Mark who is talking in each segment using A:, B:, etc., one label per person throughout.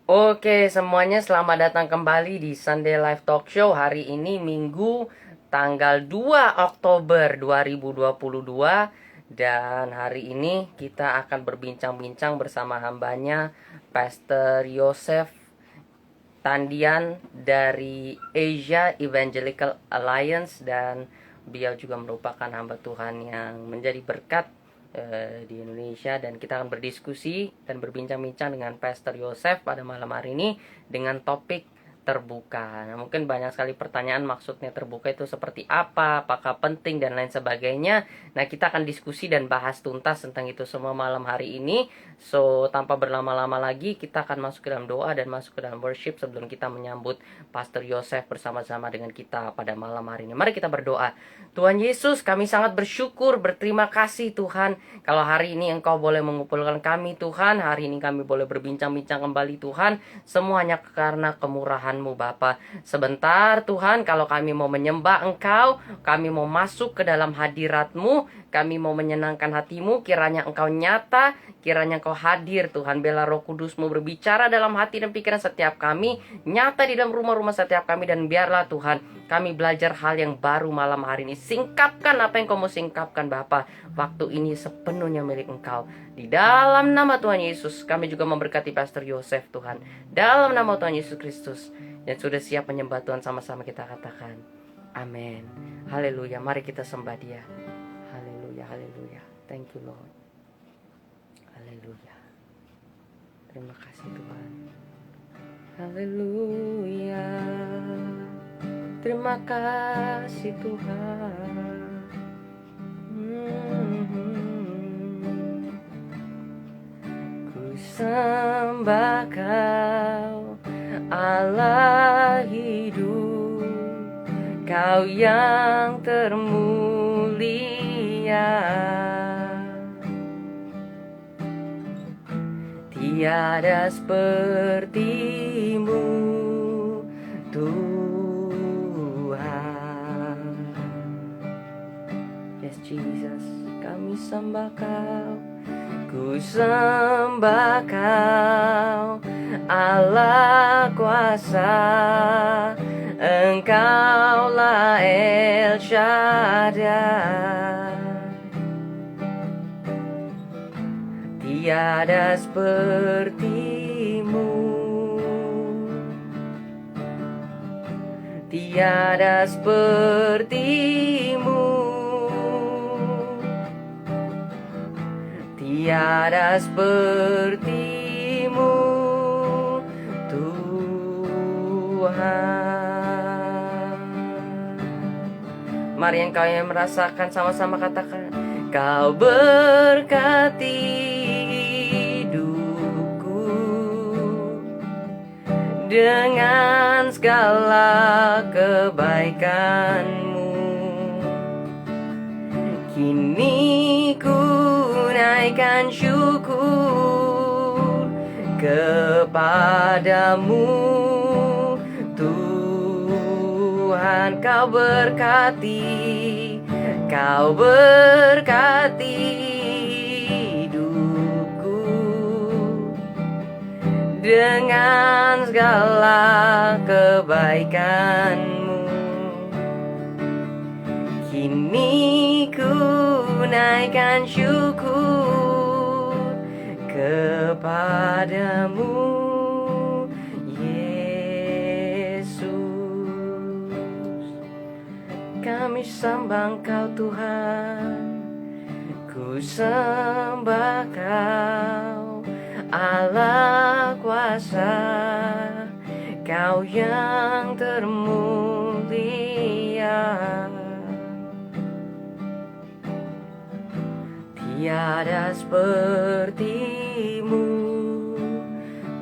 A: Oke, semuanya selamat datang kembali di Sunday Live Talk Show. Hari ini Minggu tanggal 2 Oktober 2022. Dan hari ini kita akan berbincang-bincang bersama hambanya Pastor Yosef Tandian dari Asia Evangelical Alliance. Dan beliau juga merupakan hamba Tuhan yang menjadi berkat di Indonesia, dan kita akan berdiskusi dan berbincang-bincang dengan Pastor Yosef pada malam hari ini dengan topik terbuka. Nah, mungkin banyak sekali pertanyaan, maksudnya terbuka itu seperti apa, apakah penting dan lain sebagainya. Nah, kita akan diskusi dan bahas tuntas tentang itu semua malam hari ini. So, tanpa berlama-lama lagi, kita akan masuk ke dalam doa dan masuk ke dalam worship sebelum kita menyambut Pastor Yosef bersama-sama dengan kita pada malam hari ini. Mari kita berdoa. Tuhan Yesus, kami sangat bersyukur, berterima kasih Tuhan, kalau hari ini Engkau boleh mengumpulkan kami Tuhan. Hari ini kami boleh berbincang-bincang kembali Tuhan. Semuanya karena kemurahan-Mu Bapa. Sebentar Tuhan, kalau kami mau menyembah Engkau, kami mau masuk ke dalam hadirat-Mu, kami mau menyenangkan hati-Mu, kiranya Engkau nyata, kiranya Engkau hadir Tuhan. Biarlah Roh Kudus-Mu berbicara dalam hati dan pikiran setiap kami, nyata di dalam rumah-rumah setiap kami, dan biarlah Tuhan kami belajar hal yang baru malam hari ini. Singkapkan apa yang Kau mau singkapkan Bapa. Waktu ini sepenuhnya milik Engkau. Di dalam nama Tuhan Yesus, kami juga memberkati Pastor Yosef Tuhan. Dalam nama Tuhan Yesus Kristus. Dan sudah siap menyembah Tuhan, sama-sama kita katakan amin. Haleluya. Mari kita sembah Dia. Haleluya, haleluya. Thank you Lord. Haleluya. Terima kasih Tuhan. Haleluya. Terima kasih Tuhan. Ku sembah Kau, Allah hidup, Kau yang termulia. Tiada seperti-Mu Tuhan. Yes Jesus, kami sembah Kau. Ku sembah Kau, Allah kuasa, Engkaulah El Shaddai. Tiada seperti-Mu, tiada seperti-Mu, tiada seperti-Mu Tuhan. Mari yang kau yang merasakan sama-sama katakan, Kau berkati hidupku dengan segala kebaikan-Mu. Kini ku naikkan syukur kepadamu Tuhan. Kau berkati hidupku dengan segala kebaikan-Mu. Kini ku naikkan syukur kepadamu Yesus. Kami sembah Engkau Tuhan, ku sembah Kau, Allah kuasa, Kau yang termulia. Tiada seperti-Mu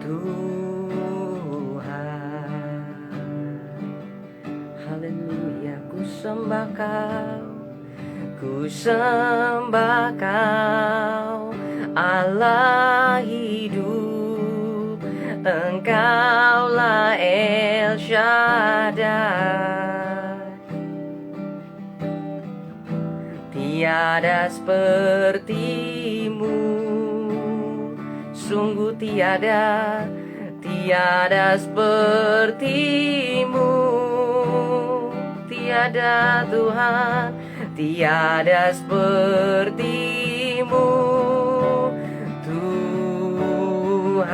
A: Tuhan. Haleluya. Ku sembah Kau, ku sembah Kau, Allah hidup, Engkaulah El Shaddai. Tiada seperti-Mu, sungguh tiada tiada sepertimu, tiada Tuhan, tiada sepertimu, Tuhan.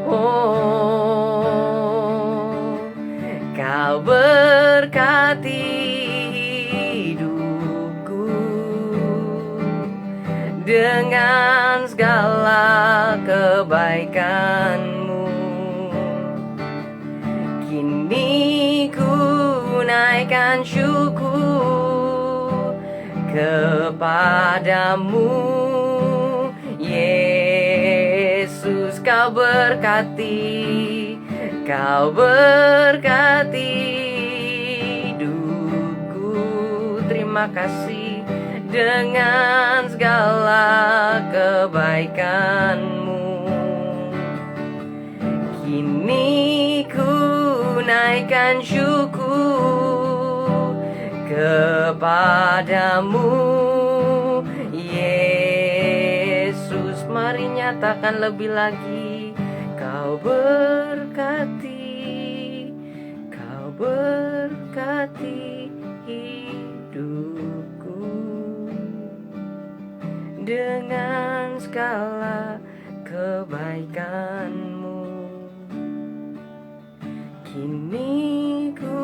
A: Oh, Kau berkati hidupku dengan segala kebaikan-Mu. Kini ku naikkan syukur kepadamu, Yesus. Kau berkati hidupku. Terima kasih dengan segala kebaikan-Mu. Kini ku naikkan syukur kepadamu, Yesus. Mari nyatakan lebih lagi. Kau berkati hidupku dengan segala kebaikan-Mu. Kini ku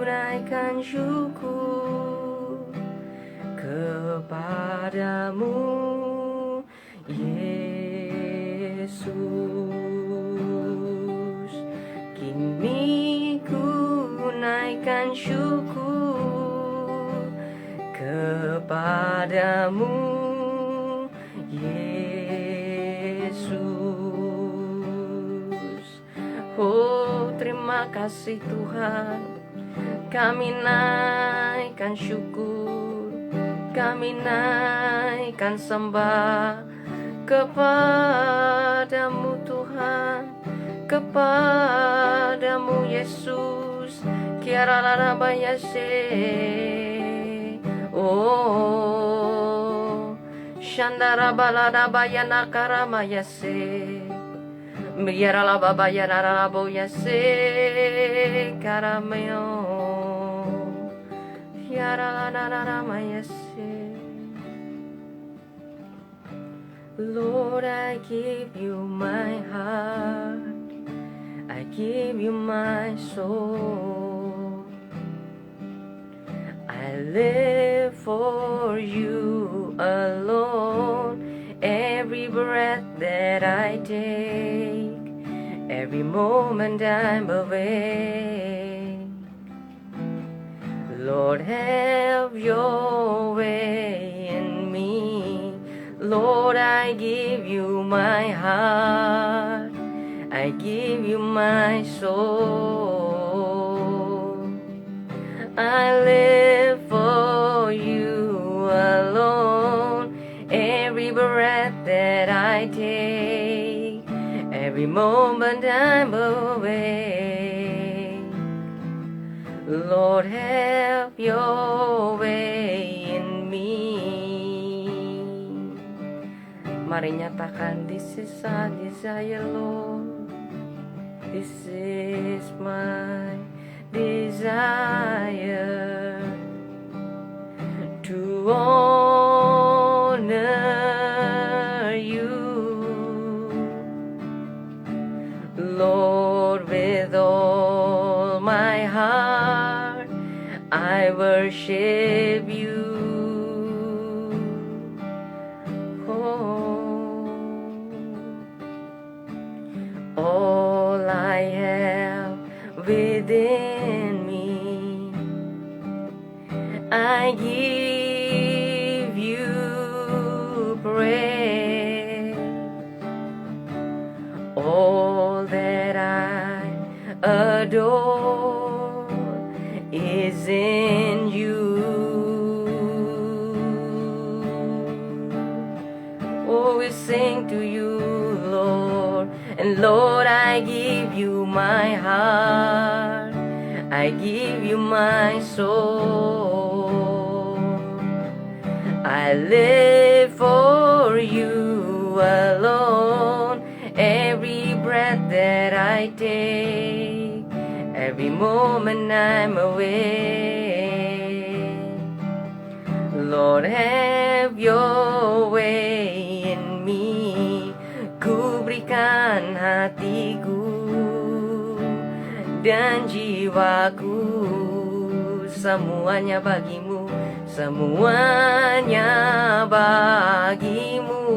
A: naikkan syukur kepadamu, Yesus. Kini ku naikkan syukur kepadamu, Yesus. Oh, terima kasih Tuhan. Kami naikkan syukur, kami naikkan sembah kepadamu Tuhan, kepadamu Yesus. Kiara lana bayase, oh Shandara balada bayana karamayase, Miara la babayana la boyase karameo, Kiara lana mayase. Lord, I give you my heart, I give you my soul. I live for you alone. Every breath that I take, every moment I'm awake. Lord, have your way in me. Lord, I give you my heart, I give you my soul. I live for you alone. Every breath that I take, every moment I'm awake. Lord, have your way in me. Mari nyatakan, this is our desire, Lord. This is my desire, to honor you, Lord. With all my heart I worship you. All I have within me, I give you praise. All that I adore is in you. Oh, we sing to you, Lord. And Lord, I give you my heart, I give you my soul. I live for you alone. moment I'm away. Lord, have your way in me. Ku berikan hatiku dan jiwaku, semuanya bagimu, semuanya bagimu.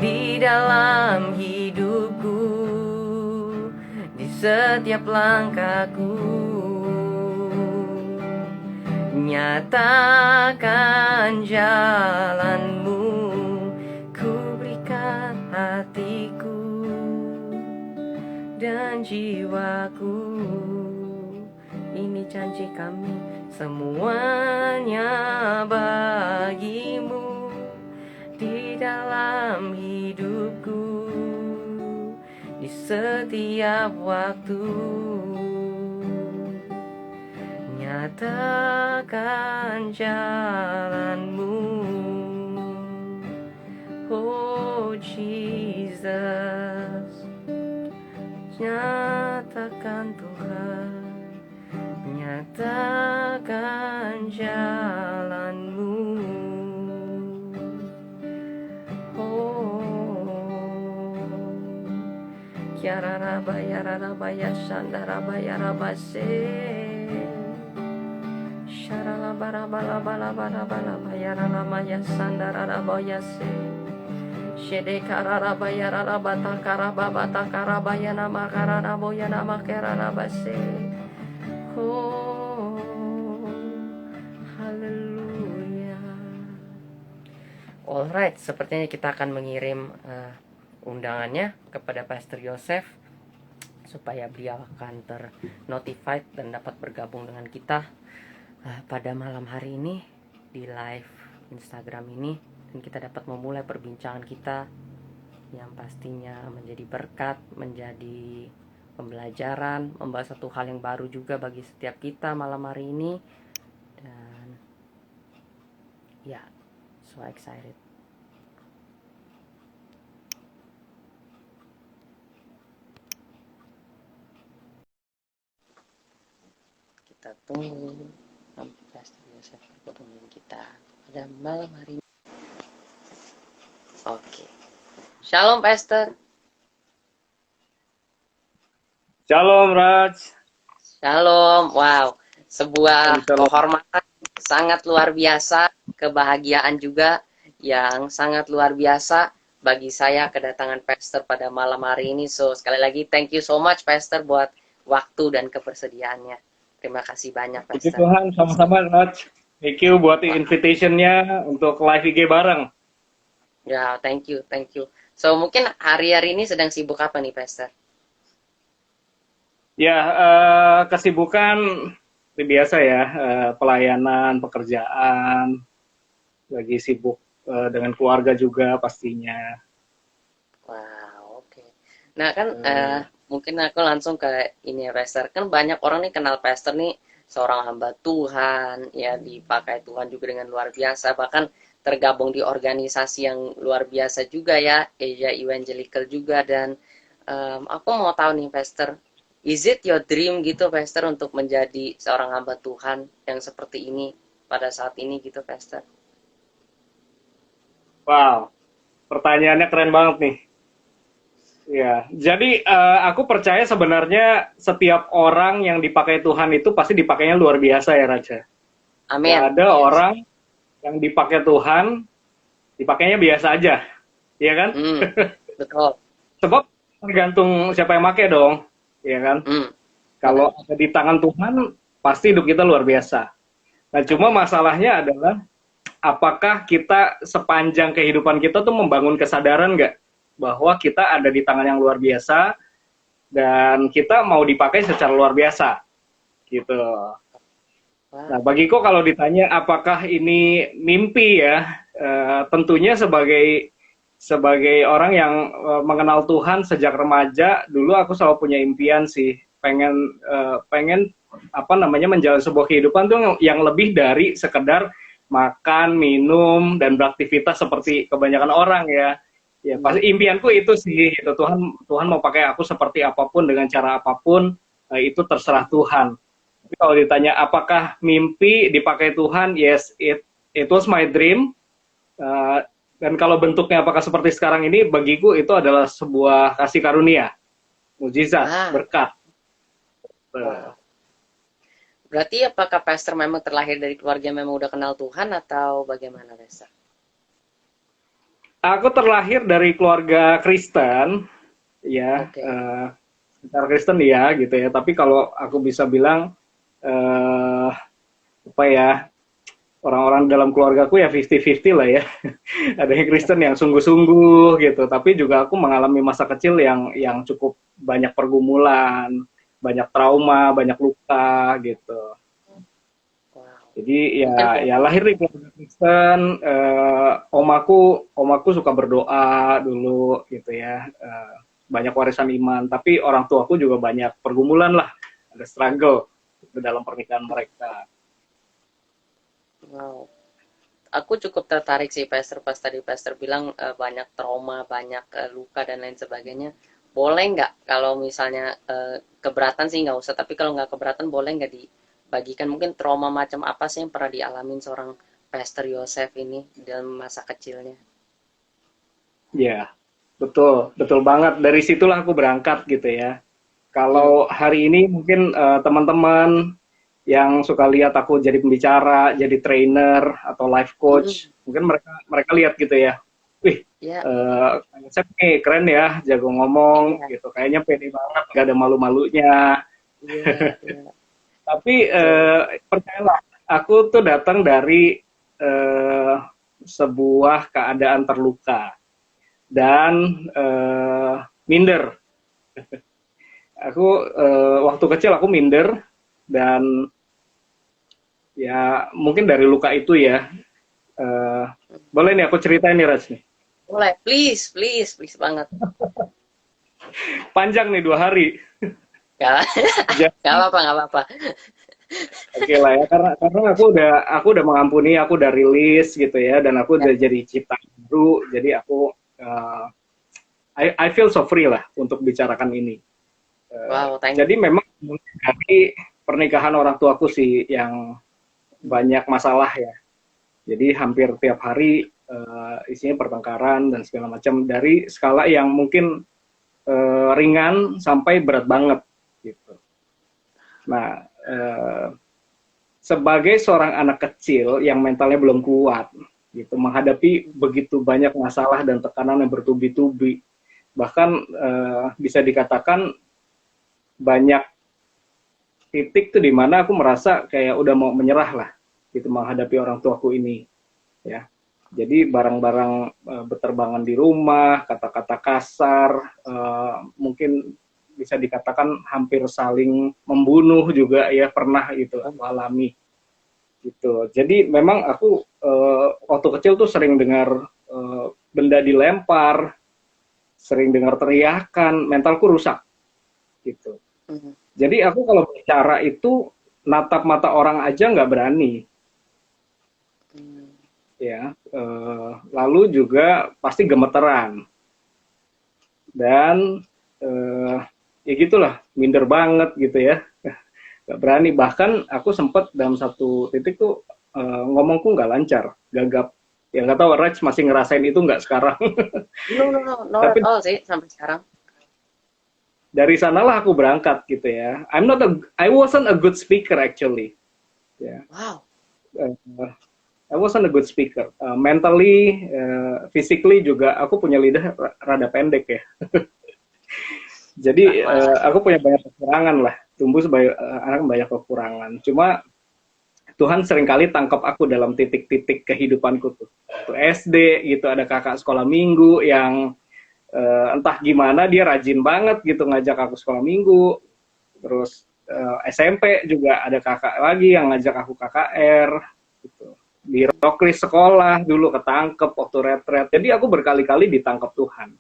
A: Di dalam hidupku, di setiap langkahku, nyatakan jalanmu. Ku berikan hatiku dan jiwaku, ini janji kami, semuanya bagimu. Di dalam hidupku, di setiap waktu, nyatakan jalanmu. Oh Jesus, nyatakan Tuhan, nyatakan jalanmu. Kiara rabaya rabaya shandara baya rabase. Sharala bara bala bala bala bala baya rabaya shandara rabaya se. Shede karara baya rabata karaba bata karabaya nama karara boya nama karara base. Oh, haleluya. Alright, sepertinya kita akan mengirim undangannya kepada Pastor Yosef supaya beliau akan ternotified dan dapat bergabung dengan kita pada malam hari ini di live Instagram ini, dan kita dapat memulai perbincangan kita yang pastinya menjadi berkat, menjadi pembelajaran, membahas satu hal yang baru juga bagi setiap kita malam hari ini. Dan ya, so excited. Kita tunggu sampai Pastor Yosef bergabung dengan kita pada malam hari ini. Oke. Shalom Pastor.
B: Shalom Raj.
A: Shalom. Wow, sebuah kehormatan sangat luar biasa, kebahagiaan juga yang sangat luar biasa bagi saya kedatangan Pastor pada malam hari ini. So sekali lagi thank you so much Pastor buat waktu dan kebersediaannya. Terima kasih banyak Pastor.
B: Puji Tuhan, sama-sama Raj. Thank you buat invitation-nya untuk live IG bareng.
A: Ya, thank you. So mungkin hari-hari ini sedang sibuk apa nih Pastor?
B: Ya, kesibukan seperti biasa ya, pelayanan, pekerjaan, lagi sibuk dengan keluarga juga pastinya.
A: Wow, oke. Nah kan mungkin aku langsung ke ini ya Pastor. Kan banyak orang nih kenal Pastor nih seorang hamba Tuhan, ya dipakai Tuhan juga dengan luar biasa, bahkan tergabung di organisasi yang luar biasa juga ya, Asia Evangelical juga. Dan aku mau tahu nih Pastor, is it your dream gitu Pastor untuk menjadi seorang hamba Tuhan yang seperti ini pada saat ini gitu Pastor?
B: Wow, pertanyaannya keren banget nih. Ya, jadi aku percaya sebenarnya setiap orang yang dipakai Tuhan itu pasti dipakainya luar biasa ya Raja.
A: Amin.
B: Gak ada orang yang dipakai Tuhan, dipakainya biasa aja, ya kan?
A: Betul.
B: Sebab tergantung siapa yang pakai dong, ya kan? Kalau ada di tangan Tuhan, pasti hidup kita luar biasa. Nah, cuma masalahnya adalah apakah kita sepanjang kehidupan kita tuh membangun kesadaran nggak bahwa kita ada di tangan yang luar biasa dan kita mau dipakai secara luar biasa, gitu. Nah, bagiku kalau ditanya apakah ini mimpi ya, tentunya sebagai orang yang mengenal Tuhan sejak remaja, dulu aku selalu punya impian sih, pengen menjalani sebuah kehidupan tuh yang lebih dari sekedar makan, minum, dan beraktivitas seperti kebanyakan orang ya. Ya pasti impianku itu sih, itu Tuhan mau pakai aku seperti apapun dengan cara apapun. itu terserah Tuhan. Tapi kalau ditanya apakah mimpi dipakai Tuhan, yes, it was my dream. Dan kalau bentuknya apakah seperti sekarang ini, bagiku itu adalah sebuah kasih karunia, mujizat, berkat.
A: Berarti apakah Pastor memang terlahir dari keluarga yang memang udah kenal Tuhan atau bagaimana, Pastor?
B: Aku terlahir dari keluarga Kristen, ya, secara Kristen ya, gitu ya. Tapi kalau aku bisa bilang, apa ya, orang-orang dalam keluargaku ya 50-50 lah ya. Ada yang Kristen yang sungguh-sungguh gitu, tapi juga aku mengalami masa kecil yang cukup banyak pergumulan, banyak trauma, banyak luka gitu. Jadi ya lahir di keluarga Kristen, omaku suka berdoa dulu gitu ya, banyak warisan iman, tapi orang tuaku juga banyak pergumulan lah, ada struggle dalam pernikahan mereka.
A: Wow, aku cukup tertarik sih Pastor pas tadi Pastor bilang banyak trauma, banyak luka dan lain sebagainya. Boleh nggak kalau misalnya keberatan sih nggak usah, tapi kalau nggak keberatan boleh nggak dibagikan mungkin trauma macam apa sih yang pernah dialamin seorang Pastor Yosef ini dalam masa kecilnya?
B: Ya, betul banget. Dari situlah aku berangkat gitu ya. Kalau hari ini mungkin teman-teman yang suka lihat aku jadi pembicara, jadi trainer atau life coach, mungkin mereka lihat gitu ya, wih, saya keren ya, jago ngomong, gitu, kayaknya pede banget, gak ada malu-malunya. Tapi percayalah, aku tuh datang dari sebuah keadaan terluka dan minder. Aku waktu kecil aku minder. Dan ya mungkin dari luka itu ya, boleh nih aku ceritain nih Raj nih.
A: Boleh, please banget.
B: Panjang nih 2 hari.
A: Gak apa-apa.
B: Oke lah ya, karena aku udah mengampuni, aku udah rilis gitu ya, dan aku udah jadi ciptaan baru, jadi aku I feel so free lah untuk bicarakan ini.
A: Wow,
B: jadi memang dari pernikahan orang tuaku sih yang banyak masalah ya. Jadi hampir tiap hari isinya pertengkaran dan segala macam, dari skala yang mungkin ringan sampai berat banget gitu. Nah, sebagai seorang anak kecil yang mentalnya belum kuat gitu, menghadapi begitu banyak masalah dan tekanan yang bertubi-tubi, bahkan bisa dikatakan banyak titik tuh di mana aku merasa kayak udah mau menyerah lah gitu menghadapi orang tuaku ini ya. Jadi barang-barang berterbangan di rumah, kata-kata kasar, mungkin bisa dikatakan hampir saling membunuh juga ya, pernah itu aku alami gitu. Jadi memang aku waktu kecil tuh sering dengar benda dilempar, sering dengar teriakan, mentalku rusak gitu. Jadi aku kalau bicara itu natap mata orang aja nggak berani, ya. Lalu juga pasti gemeteran dan ya gitulah, minder banget gitu ya, nggak berani. Bahkan aku sempat dalam satu titik tuh ngomongku nggak lancar, gagap. Ya nggak tahu Raj masih ngerasain itu nggak sekarang?
A: No at all sih sampai sekarang.
B: Dari sanalah aku berangkat gitu ya. I wasn't a good speaker actually. Yeah.
A: Wow.
B: I wasn't a good speaker. Mentally, physically juga aku punya lidah rada pendek ya. Jadi aku punya banyak kekurangan lah. Tumbuh sebagai anak banyak kekurangan. Cuma Tuhan seringkali tangkap aku dalam titik-titik kehidupanku tuh. Tuh SD gitu, ada kakak sekolah minggu yang entah gimana dia rajin banget gitu ngajak aku sekolah minggu. Terus SMP juga ada kakak lagi yang ngajak aku KKR gitu. Di Rokris sekolah dulu ketangkep waktu retret. Jadi aku berkali-kali ditangkap Tuhan.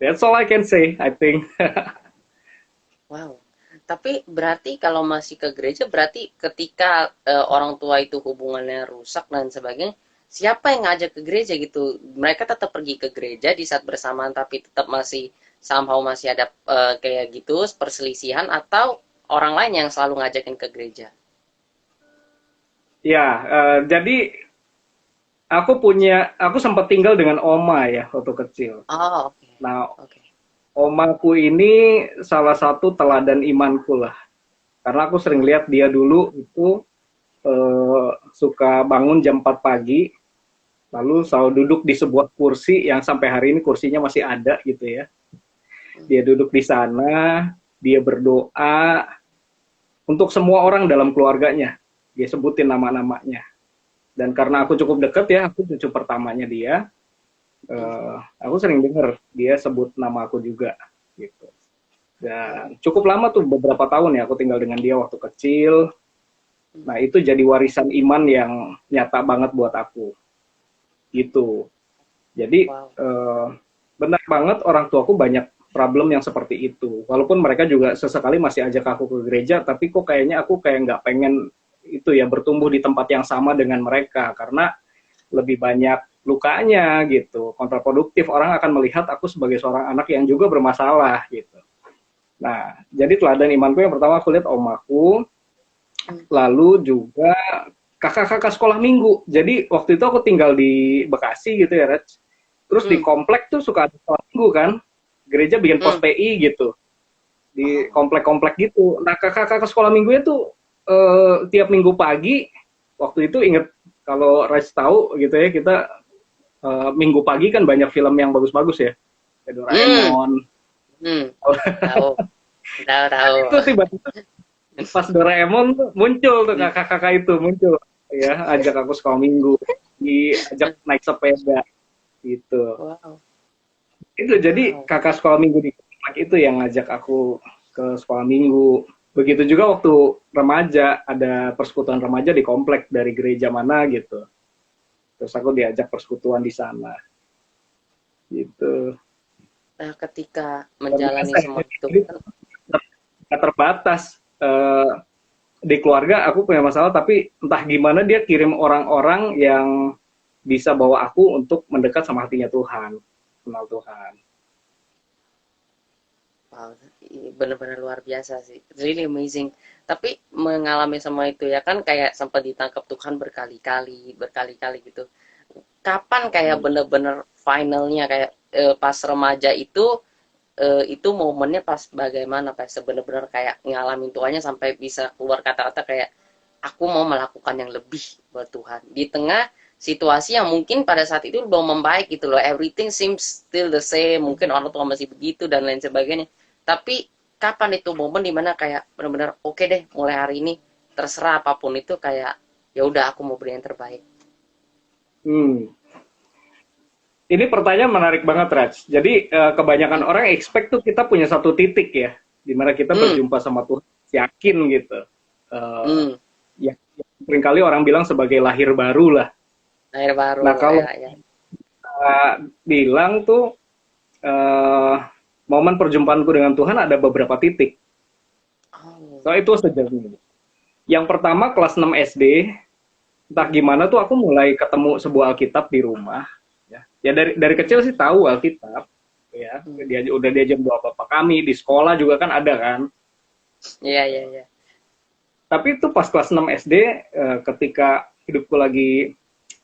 B: That's all I can say, I think.
A: Wow. Tapi berarti kalau masih ke gereja, berarti ketika orang tua itu hubungannya rusak dan sebagainya, siapa yang ngajak ke gereja gitu? Mereka tetap pergi ke gereja di saat bersamaan tapi tetap masih somehow masih ada kayak gitu perselisihan, atau orang lain yang selalu ngajakin ke gereja?
B: Ya, jadi aku sempat tinggal dengan oma ya waktu kecil.
A: Oh, oke.
B: Nah,
A: Oke.
B: omaku ini salah satu teladan imanku lah. Karena aku sering lihat dia dulu itu suka bangun jam 4 pagi, lalu selalu duduk di sebuah kursi yang sampai hari ini kursinya masih ada gitu ya. Dia duduk di sana, dia berdoa untuk semua orang dalam keluarganya. Dia sebutin nama-namanya. Dan karena aku cukup deket ya, aku cucu pertamanya dia, aku sering dengar dia sebut nama aku juga gitu. Dan cukup lama tuh, beberapa tahun ya aku tinggal dengan dia waktu kecil. Nah itu jadi warisan iman yang nyata banget buat aku gitu. Jadi
A: Wow.
B: benar banget, orang tuaku banyak problem yang seperti itu. Walaupun mereka juga sesekali masih ajak aku ke gereja, tapi kok kayaknya aku kayak nggak pengen itu ya, bertumbuh di tempat yang sama dengan mereka, karena lebih banyak lukanya gitu, kontraproduktif. Orang akan melihat aku sebagai seorang anak yang juga bermasalah gitu. Nah, jadi teladan imanku yang pertama aku lihat omaku, lalu juga kakak-kakak sekolah minggu. Jadi waktu itu aku tinggal di Bekasi gitu ya, Reg. Terus di komplek tuh suka ada sekolah minggu kan, gereja bikin pos PI gitu, di komplek-komplek gitu. Nah kakak-kakak sekolah minggunya tuh tiap minggu pagi, waktu itu inget, kalau Reg tahu gitu ya, kita minggu pagi kan banyak film yang bagus-bagus ya, kayak Doraemon.
A: Tahu, tahu, tahu.
B: Itu tiba-tiba pas Doraemon tuh muncul tuh kakak-kakak itu muncul ya, ajak aku sekolah minggu, diajak naik sepeda gitu.
A: Wow.
B: Itu jadi
A: Wow.
B: kakak sekolah minggu di komplek itu yang ngajak aku ke sekolah minggu. Begitu juga waktu remaja, ada persekutuan remaja di komplek dari gereja mana gitu. Terus aku diajak persekutuan di sana. Gitu.
A: Nah, ketika
B: Luar
A: menjalani
B: biasa ya.
A: semua itu
B: Jadi
A: kan,
B: nggak terbatas. Di keluarga aku punya masalah, tapi entah gimana dia kirim orang-orang yang bisa bawa aku untuk mendekat sama hatinya Tuhan, kenal Tuhan.
A: wow, benar-benar luar biasa sih. It's really amazing. Tapi mengalami semua itu ya kan kayak sempat ditangkap Tuhan berkali-kali, berkali-kali gitu. Kapan kayak bener-bener finalnya kayak pas remaja itu momennya pas bagaimana, pas sebenar-benar kayak ngalamin tuanya sampai bisa keluar kata-kata kayak aku mau melakukan yang lebih buat Tuhan di tengah situasi yang mungkin pada saat itu belum membaik gitu loh, everything seems still the same, mungkin orang tua masih begitu dan lain sebagainya, tapi kapan itu momen dimana kayak benar-benar oke deh, mulai hari ini terserah apapun itu, kayak ya udah aku mau beri yang terbaik.
B: Hmm. Ini pertanyaan menarik banget, Raj. Jadi kebanyakan orang expect tuh kita punya satu titik ya, di mana kita
A: Hmm.
B: berjumpa sama Tuhan, yakin gitu.
A: Hmm.
B: Ya, seringkali orang bilang sebagai lahir baru lah.
A: Air baru
B: Nah kalau
A: ya, ya.
B: bilang tuh momen perjumpaanku dengan Tuhan ada beberapa titik.
A: Oh.
B: So itu sejarahnya. Yang pertama kelas 6 SD, entah gimana tuh aku mulai ketemu sebuah Alkitab di rumah. Ya dari kecil sih tahu Alkitab. Ya, dia udah diajar doa bapak kami di sekolah juga kan ada kan.
A: Iya, iya, iya.
B: Tapi itu pas kelas 6 SD, ketika hidupku lagi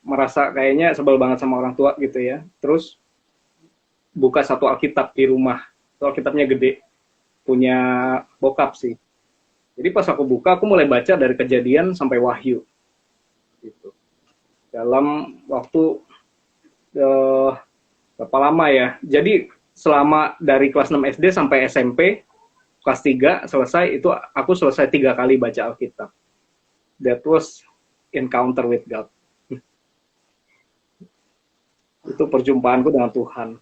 B: merasa kayaknya sebel banget sama orang tua gitu ya. Terus buka satu Alkitab di rumah. Itu Alkitabnya gede, punya bokap sih. Jadi pas aku buka, aku mulai baca dari Kejadian sampai Wahyu. Gitu. Dalam waktu berapa lama ya? Jadi selama dari kelas 6 SD sampai SMP, kelas 3 selesai, itu aku selesai 3 kali baca Alkitab. That was encounter with God. Itu perjumpaanku dengan Tuhan.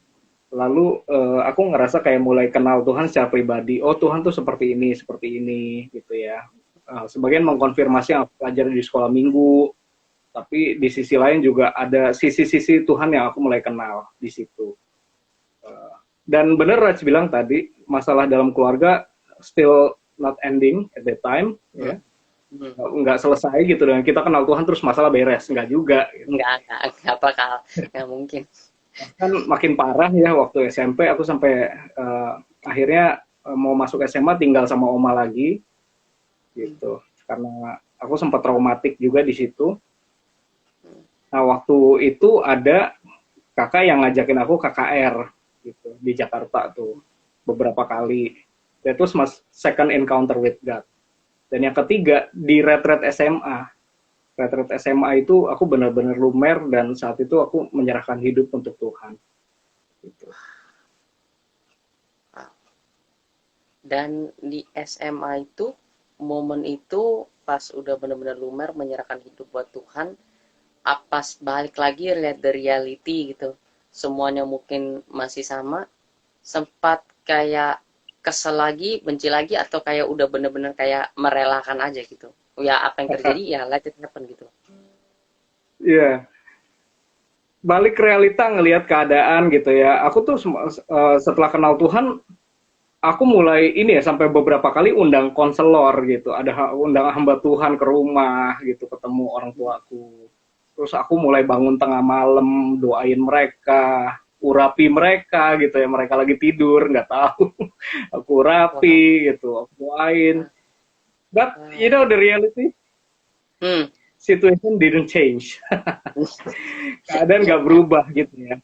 B: Lalu aku ngerasa kayak mulai kenal Tuhan secara pribadi. Oh Tuhan tuh seperti ini gitu ya. Sebagian mengkonfirmasi yang aku pelajari di sekolah minggu, tapi di sisi lain juga ada sisi-sisi Tuhan yang aku mulai kenal di situ. Dan bener Raj bilang tadi, masalah dalam keluarga still not ending at that time, ya. Nggak selesai gitu, dan kita kenal Tuhan terus masalah beres, nggak juga. Gitu.
A: Nggak bakal, nggak mungkin.
B: Kan makin parah ya waktu SMP aku sampai akhirnya mau masuk SMA tinggal sama oma lagi gitu. Karena aku sempat traumatik juga di situ. Nah, waktu itu ada kakak yang ngajakin aku KKR gitu di Jakarta tuh beberapa kali. Itu mas second encounter with God. Dan yang ketiga di retret SMA. Retret SMA itu aku benar-benar lumer dan saat itu aku menyerahkan hidup untuk Tuhan. Gitu.
A: Dan di SMA itu, momen itu pas udah benar-benar lumer menyerahkan hidup buat Tuhan, apa balik lagi lihat the reality gitu, semuanya mungkin masih sama, sempat kayak kesel lagi, benci lagi, atau kayak udah bener-bener kayak merelakan aja gitu, ya apa yang terjadi ya let it happen gitu.
B: Iya, yeah. Balik realita ngelihat keadaan gitu ya. Aku tuh setelah kenal Tuhan, aku mulai ini ya sampai beberapa kali undang konselor gitu. Ada undang hamba Tuhan ke rumah gitu, ketemu orang tuaku. Terus aku mulai bangun tengah malam, doain mereka, urapi mereka gitu ya. Mereka lagi tidur, nggak tahu. Aku urapi gitu, aku doain. But you know the reality? Situation didn't change. Keadaan nggak berubah gitu ya.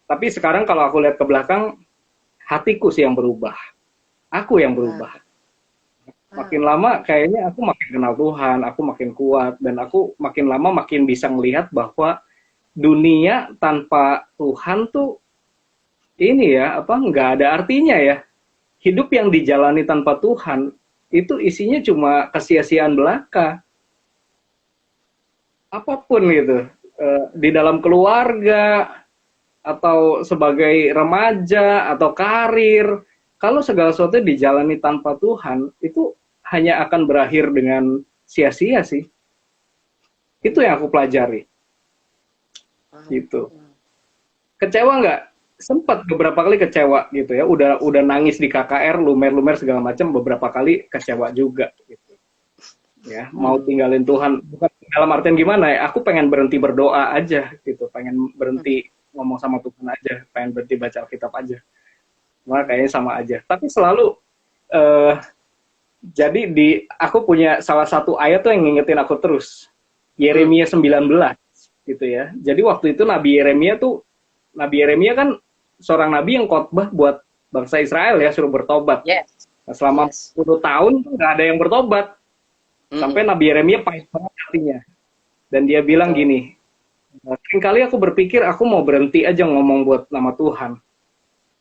B: Tapi sekarang kalau aku lihat ke belakang, hatiku sih yang berubah. Aku yang berubah. Makin lama kayaknya aku makin kenal Tuhan, aku makin kuat, dan aku makin lama makin bisa melihat bahwa dunia tanpa Tuhan tuh ini ya, nggak ada artinya ya. Hidup yang dijalani tanpa Tuhan, itu isinya cuma kesia-siaan belaka. Apapun gitu. Di dalam keluarga, atau sebagai remaja, atau karir, kalau segala sesuatu dijalani tanpa Tuhan, itu hanya akan berakhir dengan sia-sia sih. Itu yang aku pelajari. Gitu. Kecewa nggak? Sempat beberapa kali kecewa gitu ya. Udah nangis di KKR, lumer-lumer segala macam, beberapa kali kecewa juga. Gitu. Ya, mau tinggalin Tuhan. Bukan dalam artian gimana ya? Aku pengen berhenti berdoa aja gitu. Pengen berhenti ngomong sama Tuhan aja. Pengen berhenti baca Alkitab aja. Nah, kayaknya sama aja. Tapi selalu jadi aku punya salah satu ayat tuh yang ngingetin aku terus. Yeremia 19 gitu ya. Jadi waktu itu Nabi Yeremia kan seorang nabi yang khotbah buat bangsa Israel ya, suruh bertobat. Nah, selama 10 tahun tuh nggak ada yang bertobat. Sampai Nabi Yeremia pahit banget hatinya. Dan dia bilang gini, seringkali aku berpikir aku mau berhenti aja ngomong buat nama Tuhan.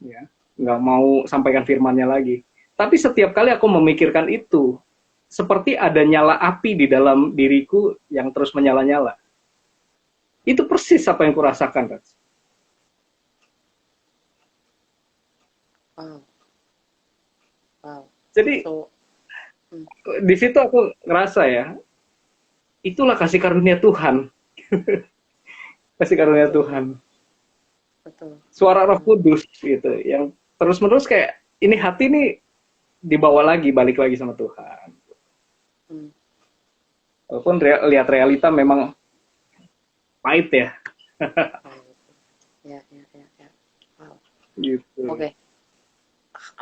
B: Ya, nggak mau sampaikan firman-Nya lagi. Tapi setiap kali aku memikirkan itu, seperti ada nyala api di dalam diriku yang terus menyala-nyala. Itu persis apa yang kurasakan, Rats. Jadi, di situ aku ngerasa ya, itulah kasih karunia Tuhan. Kasih karunia Tuhan. Suara Roh Kudus gitu, yang terus-menerus kayak, ini hati nih dibawa lagi, balik lagi sama Tuhan. Walaupun lihat realita memang pahit ya.
A: Ya. Wow.
B: Gitu.
A: Oke.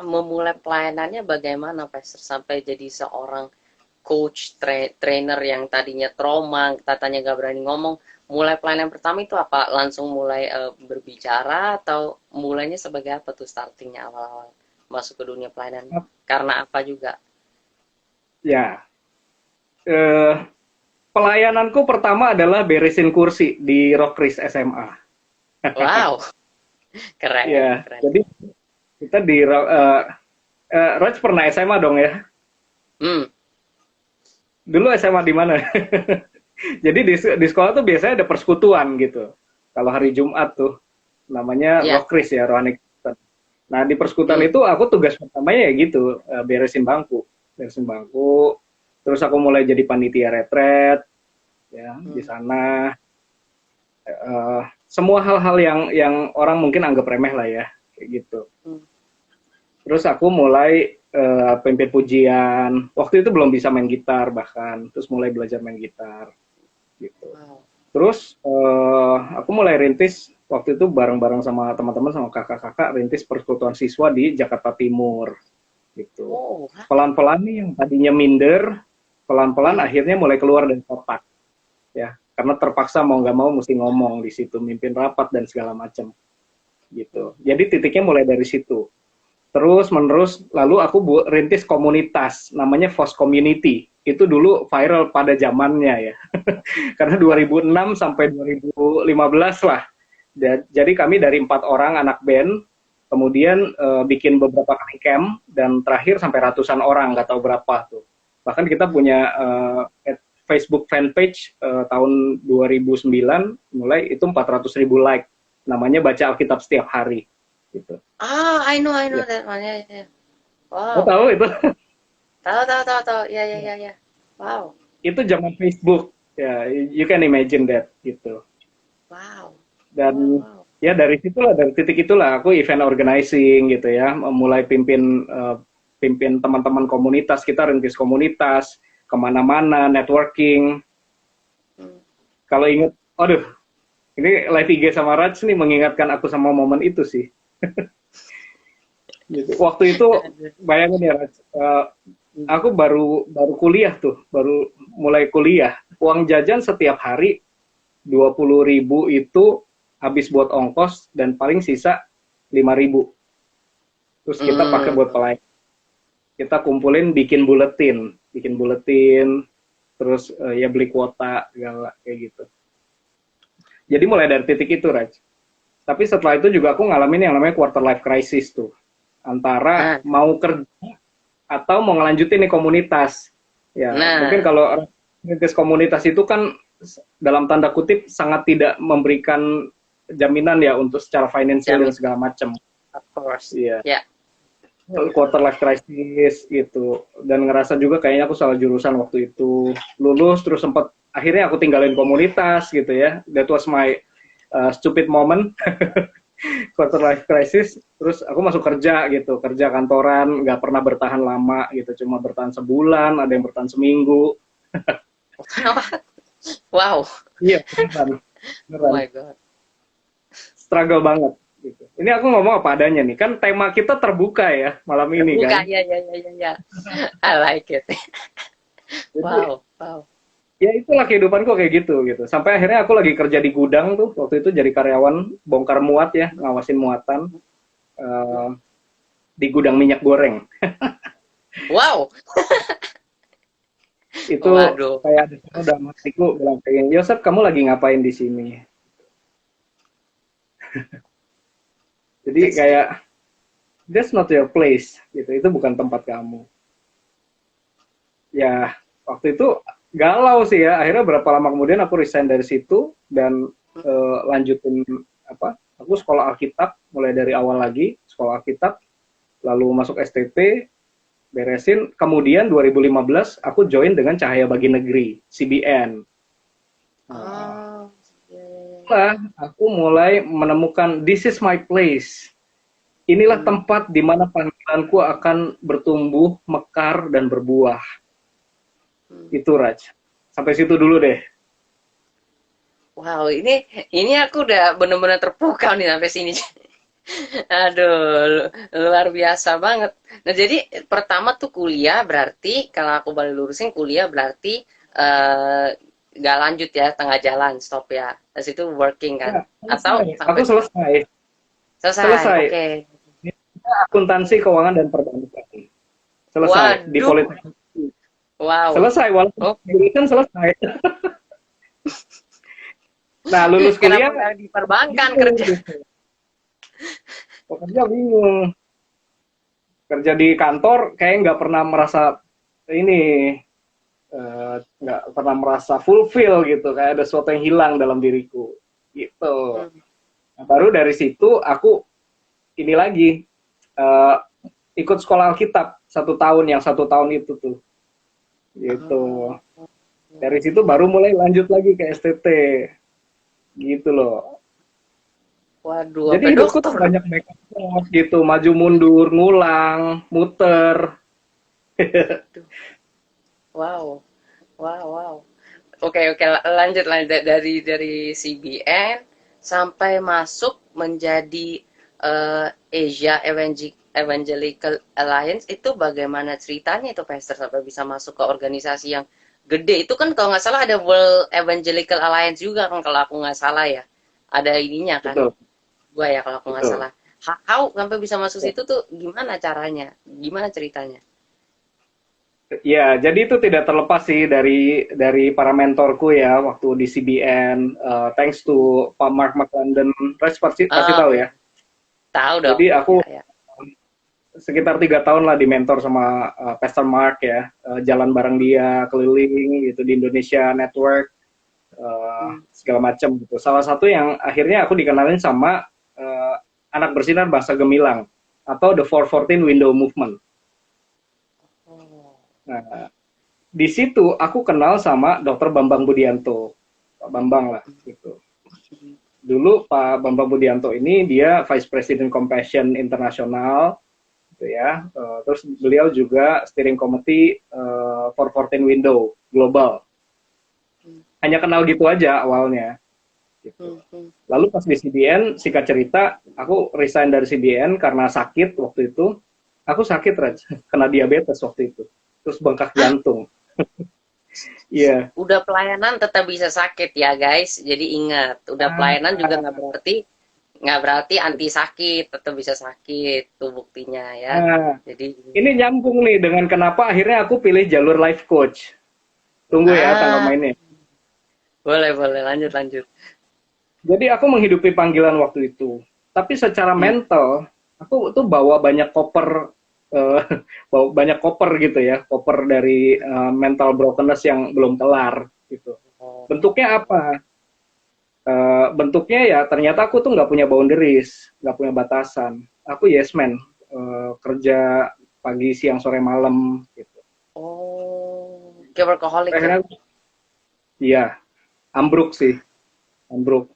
A: Memulai pelayanannya bagaimana, Pastor, sampai jadi seorang coach, trainer yang tadinya trauma, katanya gak berani ngomong. Mulai pelayanan pertama itu apa? Langsung mulai berbicara, atau mulainya sebagai apa tuh startingnya awal-awal masuk ke dunia pelayanan? Karena apa juga?
B: Ya, pelayananku pertama adalah beresin kursi di Rockris SMA.
A: Wow, keren.
B: Ya, keren. Jadi kita di Raj pernah SMA dong ya? Dulu SMA di mana? Jadi di sekolah tuh biasanya ada persekutuan gitu. Kalau hari Jumat tuh namanya Rockris ya, Rohani. Nah, di persekutuan itu aku tugas pertamanya ya gitu, beresin bangku. Terus aku mulai jadi panitia retret ya di sana. Semua hal-hal yang orang mungkin anggap remeh lah ya, kayak gitu. Terus aku mulai pimpin pujian. Waktu itu belum bisa main gitar bahkan, terus mulai belajar main gitar gitu. Terus aku mulai rintis waktu itu bareng-bareng sama teman-teman sama kakak-kakak rintis persekutuan siswa di Jakarta Timur gitu.
A: Oh,
B: Pelan-pelan nih yang tadinya minder, pelan-pelan akhirnya mulai keluar dari kotak ya, karena terpaksa mau nggak mau mesti ngomong di situ, mimpin rapat dan segala macam gitu. Jadi titiknya mulai dari situ. Terus menerus lalu aku rintis komunitas namanya FOS Community. Itu dulu viral pada zamannya ya. Karena 2006 sampai 2015 lah. Jadi kami dari 4 orang anak band, kemudian bikin beberapa kali camp, dan terakhir sampai ratusan orang, nggak tahu berapa tuh. Bahkan kita punya Facebook fanpage tahun 2009, mulai itu 400.000 like. Namanya Baca Alkitab Setiap Hari. Gitu.
A: I know
B: Ya.
A: that one. Yeah.
B: Oh,
A: Wow.
B: tahu itu?
A: Tahu. Ya. Wow.
B: Itu zaman Facebook. Ya, you can imagine that gitu.
A: Wow.
B: Dan
A: Wow.
B: ya dari situlah, dari titik itulah aku event organizing gitu ya, mulai pimpin teman-teman komunitas, kita rintis komunitas, kemana-mana, networking. Kalau inget, aduh, ini live IG sama Raj nih mengingatkan aku sama momen itu sih. Gitu. Waktu itu bayangin ya Raj, aku baru kuliah tuh, baru mulai kuliah. Uang jajan setiap hari 20.000 itu habis buat ongkos dan paling sisa 5.000. Terus kita pakai buat pelayan. Kita kumpulin bikin buletin, terus ya beli kuota segala kayak gitu. Jadi mulai dari titik itu, Raj. Tapi setelah itu juga aku ngalamin yang namanya quarter life crisis tuh. Antara mau kerja atau mau ngelanjutin nih komunitas. Ya, mungkin kalau rintis komunitas itu kan dalam tanda kutip sangat tidak memberikan jaminan ya untuk secara finansial dan segala macam.
A: Of course.
B: Iya.
A: Yeah.
B: Quarter life crisis gitu, dan ngerasa juga kayaknya aku salah jurusan waktu itu. Lulus terus sempat akhirnya aku tinggalin komunitas gitu ya. That was my stupid moment. Quarter life crisis. Terus aku masuk kerja gitu, kerja kantoran, nggak pernah bertahan lama gitu, cuma bertahan sebulan, ada yang bertahan seminggu.
A: Wow.
B: Iya, beneran.
A: Oh my God.
B: Struggle banget. Gitu. Ini aku ngomong apa adanya nih, kan tema kita terbuka ya malam ini kan.
A: Ya. I like it. Wow.
B: Ya itulah kehidupanku kayak gitu. Sampai akhirnya aku lagi kerja di gudang tuh, waktu itu jadi karyawan bongkar muat ya, ngawasin muatan di gudang minyak goreng.
A: Wow.
B: Itu kayak ada matiku bilang kayak, Yosef kamu lagi ngapain di sini? Jadi kayak that's not your place gitu, itu bukan tempat kamu. Ya waktu itu galau sih ya, akhirnya berapa lama kemudian aku resign dari situ dan lanjutin aku sekolah Alkitab, mulai dari awal lagi sekolah Alkitab, lalu masuk STT, beresin, kemudian 2015 aku join dengan Cahaya Bagi Negeri, CBN. Aku mulai menemukan this is my place. Inilah tempat di mana panggilanku akan bertumbuh, mekar, dan berbuah. Itu Raj. Sampai situ dulu deh.
A: Wow, ini aku udah bener-bener terpukau nih sampai sini. Aduh, luar biasa banget. Nah, jadi pertama tuh kuliah berarti, kalau aku balik lurusin, kuliah berarti nggak lanjut ya, tengah jalan, stop ya. Terus itu working kan?
B: Ya,
A: Atau
B: aku selesai.
A: Oke.
B: Akuntansi, keuangan, dan perbankan. Selesai.
A: Waduh.
B: Di Politeknik.
A: Wow.
B: Selesai, walaupun jurusan selesai. Nah, lulus kuliah.
A: Kenapa di perbankan kerja?
B: Pekerja bingung. Kerja di kantor kayak nggak pernah merasa ini, nggak pernah merasa fulfill gitu, kayak ada sesuatu yang hilang dalam diriku gitu. Nah, baru dari situ aku ini lagi ikut sekolah Alkitab 1 tahun, yang 1 tahun itu tuh gitu. Dari situ baru mulai lanjut lagi ke STT gitu loh.
A: Waduh,
B: jadi hidupku tuh banyak back and forth gitu, maju mundur, ngulang, muter.
A: Wow. Oke, lanjut dari CBN sampai masuk menjadi Asia Evangelical Alliance, itu bagaimana ceritanya itu Pastor sampai bisa masuk ke organisasi yang gede itu? Kan kalau nggak salah ada World Evangelical Alliance juga kan, kalau aku nggak salah ya, ada ininya kan,
B: Betul,
A: gua ya kalau aku nggak
B: betul.
A: salah. How sampai bisa masuk situ tuh, gimana caranya, gimana ceritanya?
B: Ya, jadi itu tidak terlepas sih dari para mentorku ya waktu di CBN. Thanks to Pak Mark McClendon, Res pasti
A: Ah,
B: tahu ya.
A: tahu dong.
B: Jadi aku
A: Ya, ya.
B: sekitar 3 tahun lah di mentor sama Pastor Mark ya, jalan bareng dia keliling gitu di Indonesia Network,
A: Hmm.
B: segala macam gitu. Salah satu yang akhirnya aku dikenalin sama anak bersinar bahasa gemilang atau the 414 Window Movement.
A: Oh.
B: Nah, di situ aku kenal sama Dr. Bambang Budianto, Pak Bambang lah gitu. Dulu Pak Bambang Budianto ini dia Vice President Compassion Internasional gitu ya. Terus beliau juga steering committee 414 Window Global. Hanya kenal gitu aja awalnya gitu.
A: Hmm, hmm.
B: Lalu pas di CBN, singkat cerita, aku resign dari CBN karena sakit waktu itu. Aku sakit, Raj, kena diabetes waktu itu. Terus bengkak
A: Hah?
B: jantung. Iya.
A: Udah pelayanan tetap bisa sakit ya guys. Jadi ingat, udah pelayanan juga
B: Ah,
A: nggak berarti anti sakit, tetap bisa sakit. Tuh buktinya ya.
B: nah,
A: Jadi
B: ini nyambung nih dengan kenapa akhirnya aku pilih jalur life coach. Tunggu ya tanggal
A: ah,
B: mainnya.
A: boleh lanjut lanjut.
B: Jadi aku menghidupi panggilan waktu itu. Tapi secara
A: Hmm.
B: mental, aku tuh bawa banyak koper, eh, bawa banyak koper gitu ya, koper dari mental brokenness yang belum kelar gitu.
A: Oh.
B: Bentuknya apa? Bentuknya ya ternyata aku tuh nggak punya boundaries, nggak punya batasan. Aku yes man, kerja pagi, siang, sore, malam gitu.
A: Oh, kayak workaholic ya.
B: Akhirnya, iya, ambruk sih, ambruk.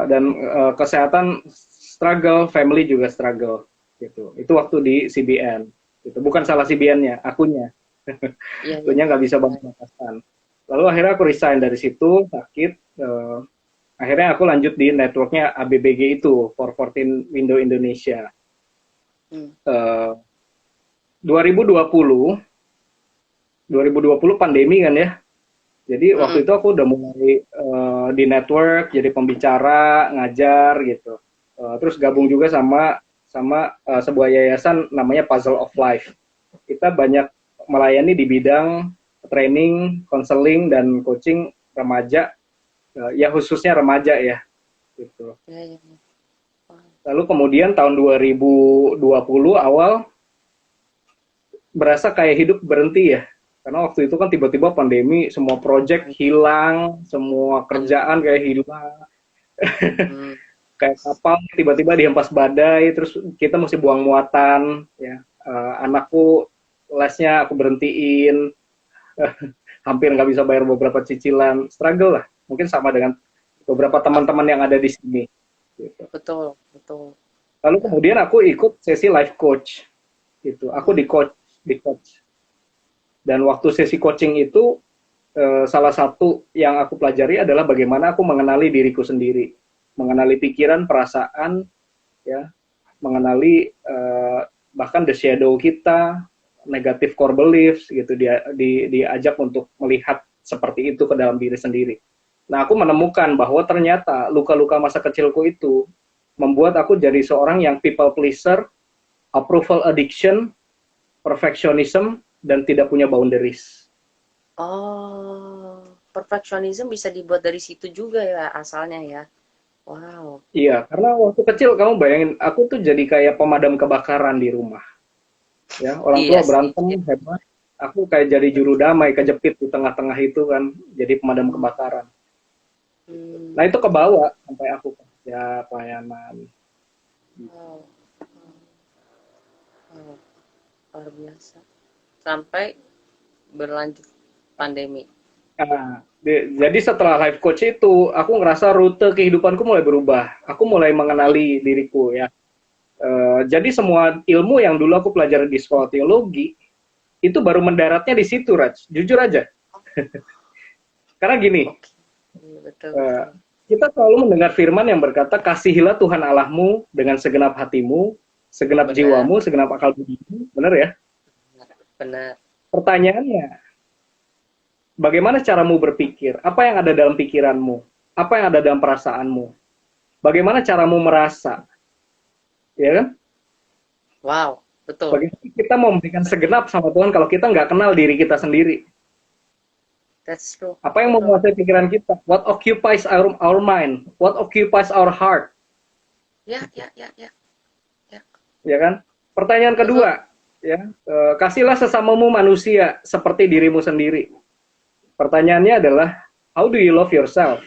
B: Dan kesehatan struggle, family juga struggle gitu. Itu waktu di CBN. Gitu. Bukan salah CBN-nya, akunya.
A: Iya, iya.
B: Akunya nggak bisa bantu batasan. Lalu akhirnya aku resign dari situ, sakit. Akhirnya aku lanjut di networknya ABBG itu, 414 Window Indonesia.
A: Hmm.
B: Uh, 2020, 2020 pandemi kan ya. Jadi waktu
A: Mm-mm.
B: itu aku udah mulai di network, jadi pembicara, ngajar gitu. Terus gabung juga sama sama sebuah yayasan namanya Puzzle of Life. Kita banyak melayani di bidang training, konseling dan coaching remaja, ya khususnya remaja ya. Gitu.
A: Iya, iya. Wah.
B: Lalu kemudian tahun 2020 awal berasa kayak hidup berhenti ya. Karena waktu itu kan tiba-tiba pandemi, semua project hilang, semua
A: Bener.
B: kerjaan kayak hilang,
A: Hmm.
B: kayak kapal tiba-tiba dihempas badai, terus kita mesti buang muatan, ya. Anakku lesnya aku berhentiin, hampir nggak bisa bayar beberapa cicilan, struggle lah. Mungkin sama dengan beberapa
A: Ah,
B: teman-teman yang ada di sini. Gitu.
A: betul, betul.
B: Lalu
A: Ya.
B: kemudian aku ikut sesi life coach, gitu. Aku
A: Hmm.
B: di coach. Dan waktu sesi coaching itu salah satu yang aku pelajari adalah bagaimana aku mengenali diriku sendiri, mengenali pikiran, perasaan, ya, mengenali bahkan the shadow kita, negative core beliefs gitu, diajak untuk melihat seperti itu ke dalam diri sendiri. Nah, aku menemukan bahwa ternyata luka-luka masa kecilku itu membuat aku jadi seorang yang people pleaser, approval addiction, perfectionism, dan tidak punya boundaries.
A: Oh, perfeksionisme bisa dibuat dari situ juga ya asalnya ya. Wow.
B: Iya, karena waktu kecil kamu bayangin, aku tuh jadi kayak pemadam kebakaran di rumah. Ya, orang
A: Iya
B: tua
A: sih.
B: berantem
A: Iya.
B: hebat, aku kayak jadi juru damai, kejepit di tengah-tengah itu kan, jadi pemadam kebakaran. Nah
A: Hmm.
B: itu kebawa sampai aku kerja pelayanan.
A: Wow. Wow. Luar biasa. Sampai berlanjut pandemi.
B: Nah, jadi setelah life coach itu, aku ngerasa rute kehidupanku mulai berubah. Aku mulai mengenali diriku ya. Jadi semua ilmu yang dulu aku pelajari di sekolah teologi, itu baru mendaratnya di situ, Raj. Jujur aja. Karena gini,
A: Oke. Iya, betul,
B: eh,
A: betul.
B: kita selalu mendengar firman yang berkata, kasihilah Tuhan Allahmu dengan segenap hatimu, segenap
A: Benar,
B: jiwamu, segenap akal budimu. Benar ya?
A: benar, benar.
B: Pertanyaannya, bagaimana caramu berpikir? Apa yang ada dalam pikiranmu? Apa yang ada dalam perasaanmu? Bagaimana caramu merasa? Ya kan?
A: Wow, betul.
B: Bagaimana kita mau memberikan segenap sama Tuhan kalau kita nggak kenal diri kita sendiri?
A: That's true.
B: Apa yang
A: Betul.
B: menguasai pikiran kita? What occupies our mind? What occupies our heart?
A: Ya, ya, ya, ya, ya.
B: Ya kan? Pertanyaan
A: Betul.
B: kedua, ya, kasihlah sesamamu manusia seperti dirimu sendiri. Pertanyaannya adalah, how do you love yourself?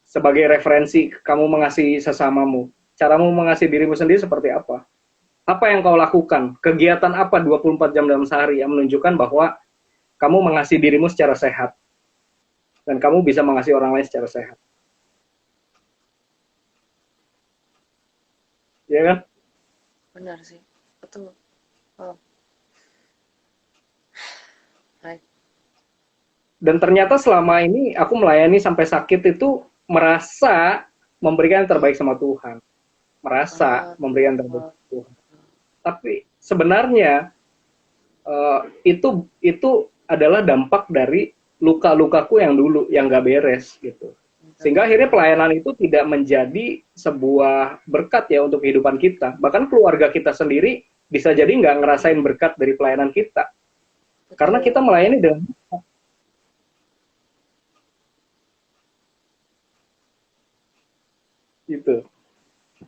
B: Sebagai referensi kamu mengasihi sesamamu. Caramu mengasihi dirimu sendiri seperti apa? Apa yang kau lakukan? Kegiatan apa 24 jam dalam sehari yang menunjukkan bahwa kamu mengasihi dirimu secara sehat? Dan kamu bisa mengasihi orang lain secara sehat. Ya kan?
A: Benar sih. Betul. Oh, hai.
B: Dan ternyata selama ini aku melayani sampai sakit itu merasa memberikan yang terbaik sama Tuhan. Merasa
A: Ah,
B: memberikan yang terbaik
A: ah,
B: sama Tuhan. Tapi sebenarnya itu adalah dampak dari luka-lukaku yang dulu yang gak beres gitu. Sehingga akhirnya pelayanan itu tidak menjadi sebuah berkat ya untuk kehidupan kita. Bahkan keluarga kita sendiri bisa jadi nggak ngerasain berkat dari pelayanan kita. Karena kita
A: betul.
B: melayani dengan gitu.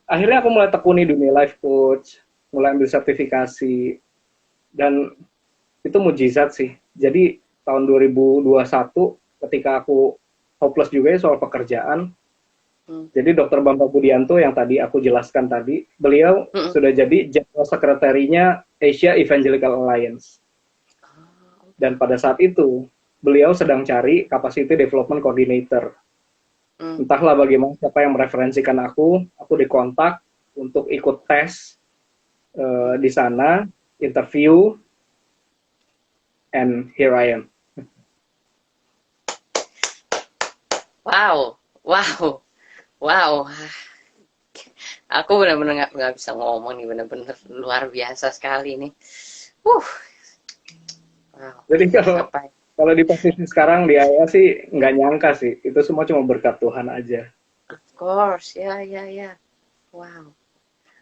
B: Akhirnya aku mulai tekuni dunia life coach, mulai ambil sertifikasi, dan itu mujizat sih. Jadi tahun 2021 ketika aku hopeless juga ya soal pekerjaan,
A: Hmm.
B: jadi Dr. Bambang Budianto yang tadi aku jelaskan tadi, beliau
A: Mm-mm.
B: sudah jadi General Sekretarinya Asia Evangelical Alliance.
A: Ah,
B: Dan pada saat itu, beliau sedang cari Capacity Development Coordinator.
A: hmm.
B: Entahlah bagaimana siapa yang mereferensikan aku dikontak untuk ikut tes di sana, interview, and here I am.
A: Wow, wow, wow. Aku benar-benar nggak bisa ngomong nih, benar-benar luar biasa sekali nih. Uh, wow.
B: Jadi kalau
A: Apa?
B: kalau di posisi sekarang di ayah sih nggak nyangka sih, itu semua cuma berkat Tuhan aja.
A: Of course, ya, ya, ya. Wow.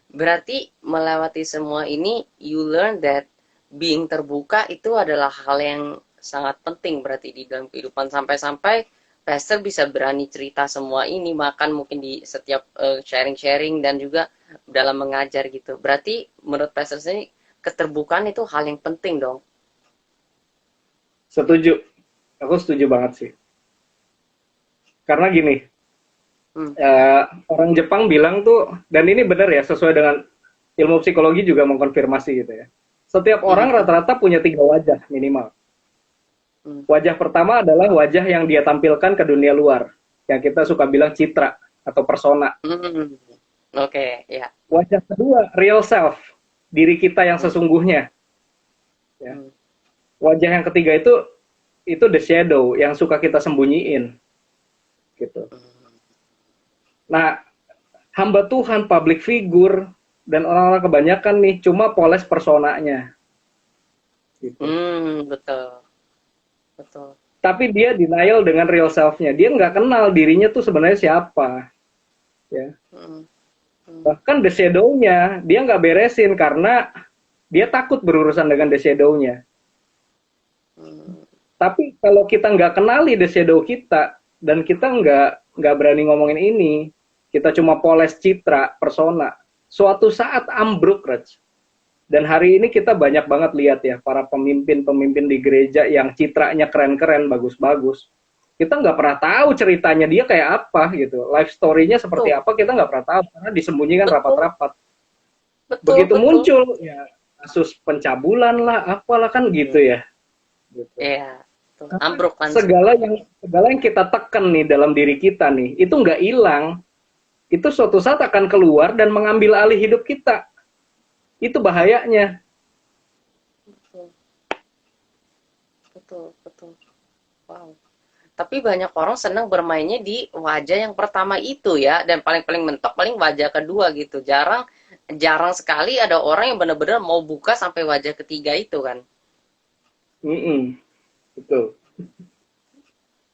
A: Berarti melewati semua ini, you learn that being terbuka itu adalah hal yang sangat penting berarti di dalam kehidupan sampai-sampai Pastor bisa berani cerita semua ini, bahkan mungkin di setiap sharing-sharing dan juga dalam mengajar gitu. Berarti menurut Pastor ini keterbukaan itu hal yang penting dong.
B: Setuju, aku setuju banget sih. Karena gini,
A: Hmm.
B: orang Jepang bilang tuh, dan ini benar ya, sesuai dengan ilmu psikologi juga mengkonfirmasi gitu ya. Setiap orang
A: Hmm.
B: rata-rata punya 3 wajah minimal.
A: Hmm.
B: Wajah pertama adalah wajah yang dia tampilkan ke dunia luar, yang kita suka bilang citra atau persona.
A: Hmm. Oke, ya.
B: Wajah kedua, real self, diri kita yang
A: Hmm.
B: sesungguhnya. Ya.
A: Hmm.
B: Wajah yang ketiga itu the shadow, yang suka kita sembunyiin. Gitu. Nah, hamba Tuhan, public figure, dan orang-orang kebanyakan nih cuma poles personanya. Gitu.
A: Betul, betul.
B: Tapi dia denial dengan real self-nya. Dia nggak kenal dirinya tuh sebenarnya siapa. Ya.
A: Hmm. Hmm.
B: Bahkan the shadow-nya, dia nggak beresin karena dia takut berurusan dengan the shadow-nya.
A: Hmm.
B: Tapi kalau kita nggak kenali the shadow kita, dan kita nggak berani ngomongin ini, kita cuma poles citra, persona, suatu saat ambruk, Raj. Dan hari ini kita banyak banget lihat ya, para pemimpin-pemimpin di gereja yang citranya keren-keren, bagus-bagus. Kita nggak pernah tahu ceritanya dia kayak apa gitu. Life story-nya seperti
A: Betul,
B: apa, kita nggak pernah tahu, karena disembunyikan
A: betul,
B: rapat-rapat.
A: betul,
B: Begitu
A: betul.
B: muncul, ya kasus pencabulan lah, apalah kan gitu ya. Gitu.
A: Iya, betul.
B: Karena
A: Ambruk langsung.
B: segala yang kita tekan nih dalam diri kita nih, itu nggak hilang. Itu suatu saat akan keluar dan mengambil alih hidup kita. Itu bahayanya.
A: Betul, betul, betul. Wow. Tapi banyak orang senang bermainnya di wajah yang pertama itu ya, dan paling-paling mentok paling wajah kedua gitu. Jarang jarang sekali ada orang yang benar-benar mau buka sampai wajah ketiga itu kan.
B: Betul.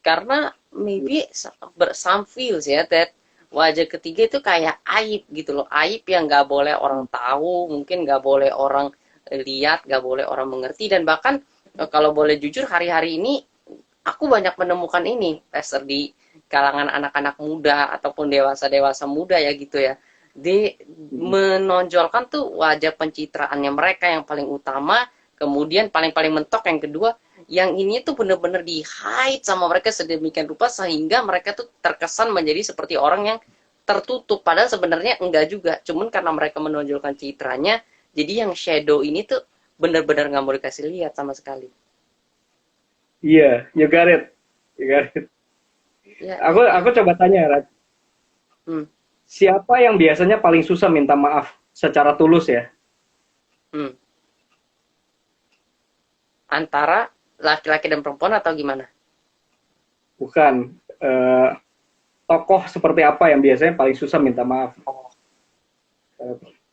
A: Karena maybe some feels ya that wajah ketiga itu kayak aib gitu loh. Aib yang nggak boleh orang tahu, mungkin nggak boleh orang lihat, nggak boleh orang mengerti, dan bahkan kalau boleh jujur hari-hari ini aku banyak menemukan ini, Pastor, di kalangan anak-anak muda ataupun dewasa-dewasa muda ya gitu ya. Di menonjolkan tuh wajah pencitraannya mereka yang paling utama, kemudian paling-paling mentok yang kedua, yang ini tuh bener-bener di hide sama mereka sedemikian rupa sehingga mereka tuh terkesan menjadi seperti orang yang tertutup, padahal sebenarnya enggak juga, cuman karena mereka menonjolkan citranya, jadi yang shadow ini tuh bener-bener nggak mau dikasih lihat sama sekali.
B: Iya, you got it. You got it.
A: Ya,
B: Aku coba tanya, Rat.
A: hmm,
B: Siapa yang biasanya paling susah minta maaf secara tulus ya?
A: hmm. Antara laki-laki dan perempuan atau gimana?
B: Bukan. Tokoh seperti apa yang biasanya paling susah minta maaf?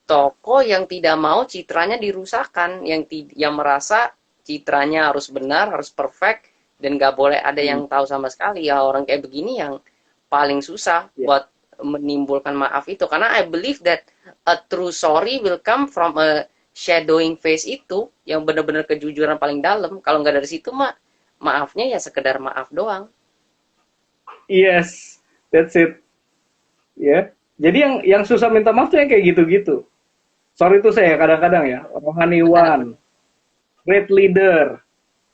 A: Toko yang tidak mau citranya dirusakkan, yang merasa citranya harus benar, harus perfect, dan nggak boleh ada yang tahu sama sekali. Ya orang kayak begini yang paling susah buat menimbulkan maaf itu. Karena I believe that a true sorry will come from a shadowing face itu, yang benar-benar kejujuran paling dalam. Kalau nggak dari situ mah, maafnya ya sekedar maaf doang.
B: Yes, that's it. Ya. Jadi yang susah minta maaf tuh yang kayak gitu-gitu. Sorry itu saya kadang-kadang ya, rohaniwan, great leader,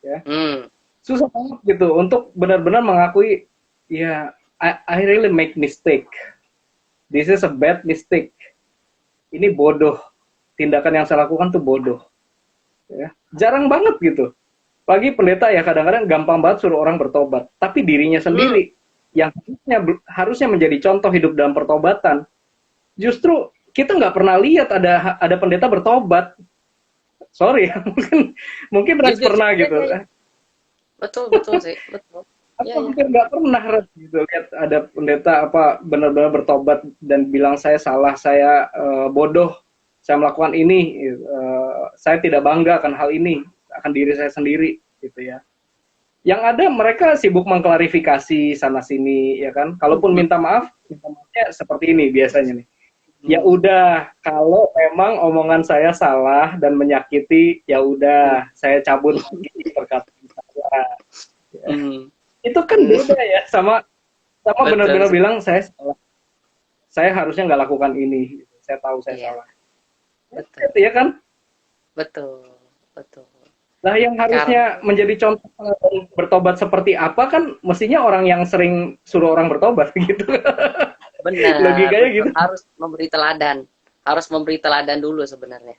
B: ya.
A: Hmm,
B: Susah banget gitu untuk benar-benar mengakui, ya, I really make mistake. This is a bad mistake. Ini bodoh. Tindakan yang saya lakukan tuh bodoh. Ya. Jarang banget gitu. Pagi pendeta ya kadang-kadang gampang banget suruh orang bertobat. Tapi dirinya sendiri yang harusnya menjadi contoh hidup dalam pertobatan. Justru kita nggak pernah lihat ada pendeta bertobat. Sorry, mungkin pernah gitu.
A: betul sih, betul.
B: Aku
A: Ya, ya.
B: hampir nggak pernah gitu lihat ada pendeta apa benar-benar bertobat dan bilang saya salah, saya bodoh, saya melakukan ini, saya tidak bangga akan hal ini, akan diri saya sendiri, gitu ya. Yang ada mereka sibuk mengklarifikasi sana sini, ya kan. Kalaupun minta maafnya seperti ini biasanya nih. Ya udah, kalau memang omongan saya salah dan menyakiti, ya udah, saya cabut lagi perkataan saya. Ya. Itu kan beda ya sama benar-benar bilang saya salah, saya harusnya nggak lakukan ini, saya tahu saya salah.
A: Betul.
B: Iya kan?
A: Betul.
B: Nah yang harusnya menjadi contoh bertobat seperti apa kan mestinya orang yang sering suruh orang bertobat gitu.
A: Benar.
B: Logikanya gitu.
A: Harus memberi teladan dulu sebenarnya.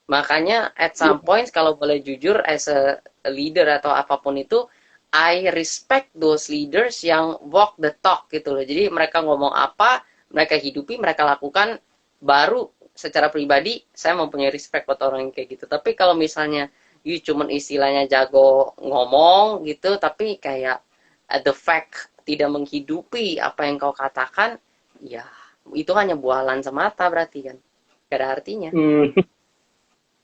A: Makanya at some point kalau boleh jujur as a leader atau apapun itu, I respect those leaders yang walk the talk gitu loh. Jadi mereka ngomong apa, mereka hidupi, mereka lakukan, baru secara pribadi saya mempunyai respect buat orang yang kayak gitu. Tapi kalau misalnya you cuman istilahnya jago ngomong gitu, tapi kayak the fact tidak menghidupi apa yang kau katakan, ya itu hanya bualan semata berarti kan. Gak ada artinya.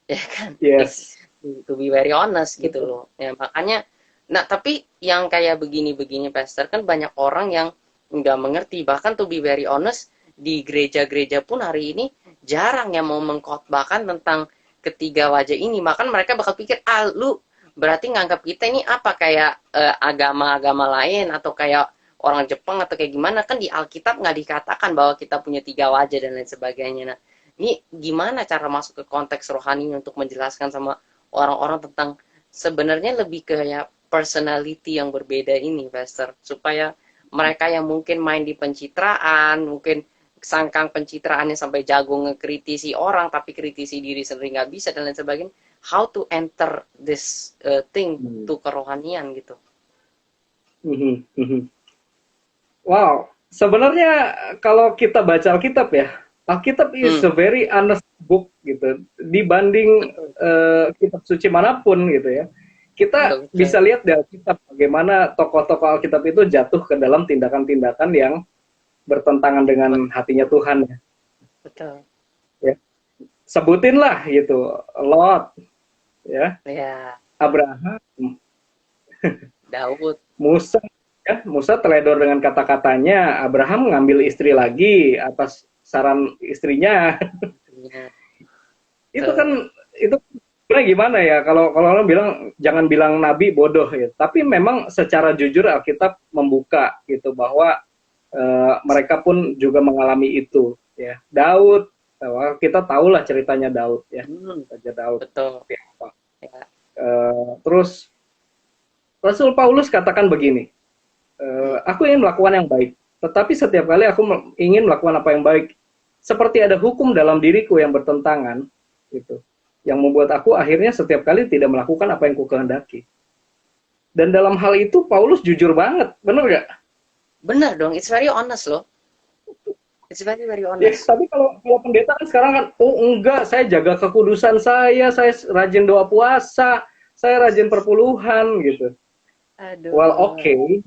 A: Ya kan?
B: Yes.
A: To be very honest gitu loh. Ya makanya, nah tapi yang kayak begini-begini Pastor, kan banyak orang yang nggak mengerti. Bahkan to be very honest, di gereja-gereja pun hari ini jarang yang mau mengkhotbahkan tentang ketiga wajah ini. Bahkan mereka bakal pikir, lu berarti nganggap kita ini apa, kayak agama-agama lain atau kayak orang Jepang atau kayak gimana. Kan di Alkitab nggak dikatakan bahwa kita punya tiga wajah dan lain sebagainya. Nah, ini gimana cara masuk ke konteks rohani untuk menjelaskan sama orang-orang tentang sebenarnya lebih kayak personality yang berbeda ini, Pastor, supaya mereka yang mungkin main di pencitraan, mungkin sangkang pencitraannya sampai jago ngekritisi orang, tapi kritisi diri sendiri nggak bisa dan lain sebagainya, how to enter this thing to kerohanian gitu.
B: Wow, sebenarnya kalau kita baca Alkitab ya, Alkitab is a very honest book gitu. Dibanding kitab suci manapun gitu ya. kita bisa lihat dari Alkitab bagaimana tokoh-tokoh Alkitab itu jatuh ke dalam tindakan-tindakan yang bertentangan dengan hatinya Tuhan.
A: Betul.
B: Ya. Sebutinlah gitu, Lot, ya, Abraham,
A: Daud,
B: Musa, ya, Musa teledor dengan kata-katanya, Abraham ngambil istri lagi atas saran istrinya. Itu kan itu gimana ya, kalau orang bilang jangan bilang nabi bodoh ya, tapi memang secara jujur Alkitab membuka gitu bahwa mereka pun juga mengalami itu ya. Daud, kita tahulah ceritanya Daud ya, Raja Daud.
A: Betul.
B: Ya. Terus Rasul Paulus katakan begini, aku ingin melakukan yang baik, tetapi setiap kali aku ingin melakukan apa yang baik, seperti ada hukum dalam diriku yang bertentangan gitu, yang membuat aku akhirnya setiap kali tidak melakukan apa yang kukehendaki. Dan dalam hal itu Paulus jujur banget, bener gak?
A: Bener dong, it's very honest loh. It's very honest.
B: Ya, tapi kalau pendeta kan sekarang kan, oh enggak, saya jaga kekudusan saya rajin doa puasa, saya rajin perpuluhan gitu.
A: Aduh.
B: Well, oke,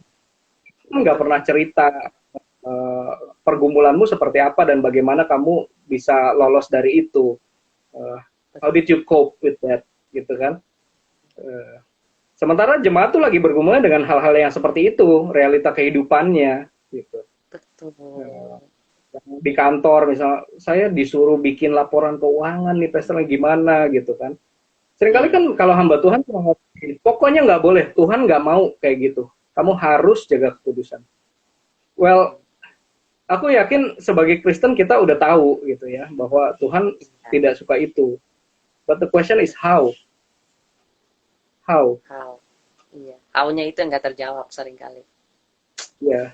B: nggak pernah cerita pergumulanmu seperti apa dan bagaimana kamu bisa lolos dari itu. How did you cope with that, gitu kan? Sementara jemaat tuh lagi bergumul dengan hal-hal yang seperti itu, realita kehidupannya, gitu.
A: Betul.
B: Di kantor, misalnya, saya disuruh bikin laporan keuangan nih, Pastor, gimana, gitu kan? Seringkali kan kalau hamba Tuhan, pokoknya nggak boleh, Tuhan nggak mau kayak gitu. Kamu harus jaga kekudusan. Well, aku yakin sebagai Kristen kita udah tahu gitu ya, bahwa Tuhan tidak suka itu. But the question is how? How?
A: Iya. How-nya itu yang nggak terjawab seringkali.
B: Ya.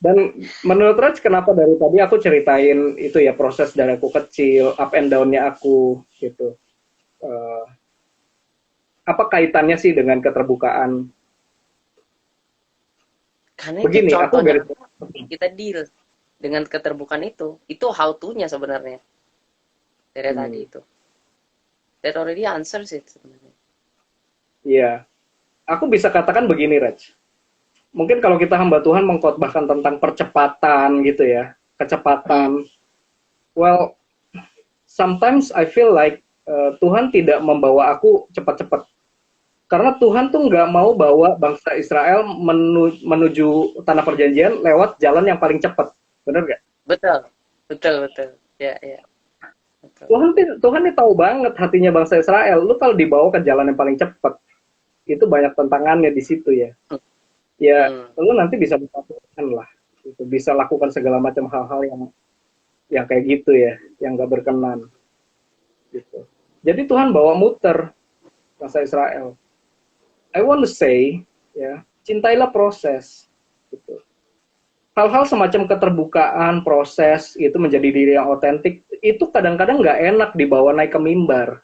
B: Dan menurut Raj, kenapa dari tadi aku ceritain itu ya, proses dari aku kecil, up and down-nya aku gitu. Apa kaitannya sih dengan keterbukaan?
A: Karena
B: begini,
A: itu contohnya
B: aku
A: kita deal dengan keterbukaan itu how to-nya sebenarnya dari tadi itu. That already answers it sebenarnya.
B: Iya, aku bisa katakan begini, Raj. Mungkin kalau kita hamba Tuhan mengkhotbahkan tentang percepatan gitu ya, kecepatan. Well, sometimes I feel like Tuhan tidak membawa aku cepat-cepat. Karena Tuhan tuh nggak mau bawa bangsa Israel menuju tanah perjanjian lewat jalan yang paling cepat, benar nggak?
A: Betul. Ya.
B: Tuhan nih tahu banget hatinya bangsa Israel. Lu kalau dibawa ke jalan yang paling cepat, itu banyak tantangannya di situ ya. Ya, lu nanti bisa berpatokan lah, gitu. Bisa lakukan segala macam hal-hal yang kayak gitu ya, yang nggak berkenan. Gitu. Jadi Tuhan bawa muter bangsa Israel. I want to say, ya, cintailah proses. Gitu. Hal-hal semacam keterbukaan, proses, itu menjadi diri yang otentik, itu kadang-kadang nggak enak dibawa naik ke mimbar.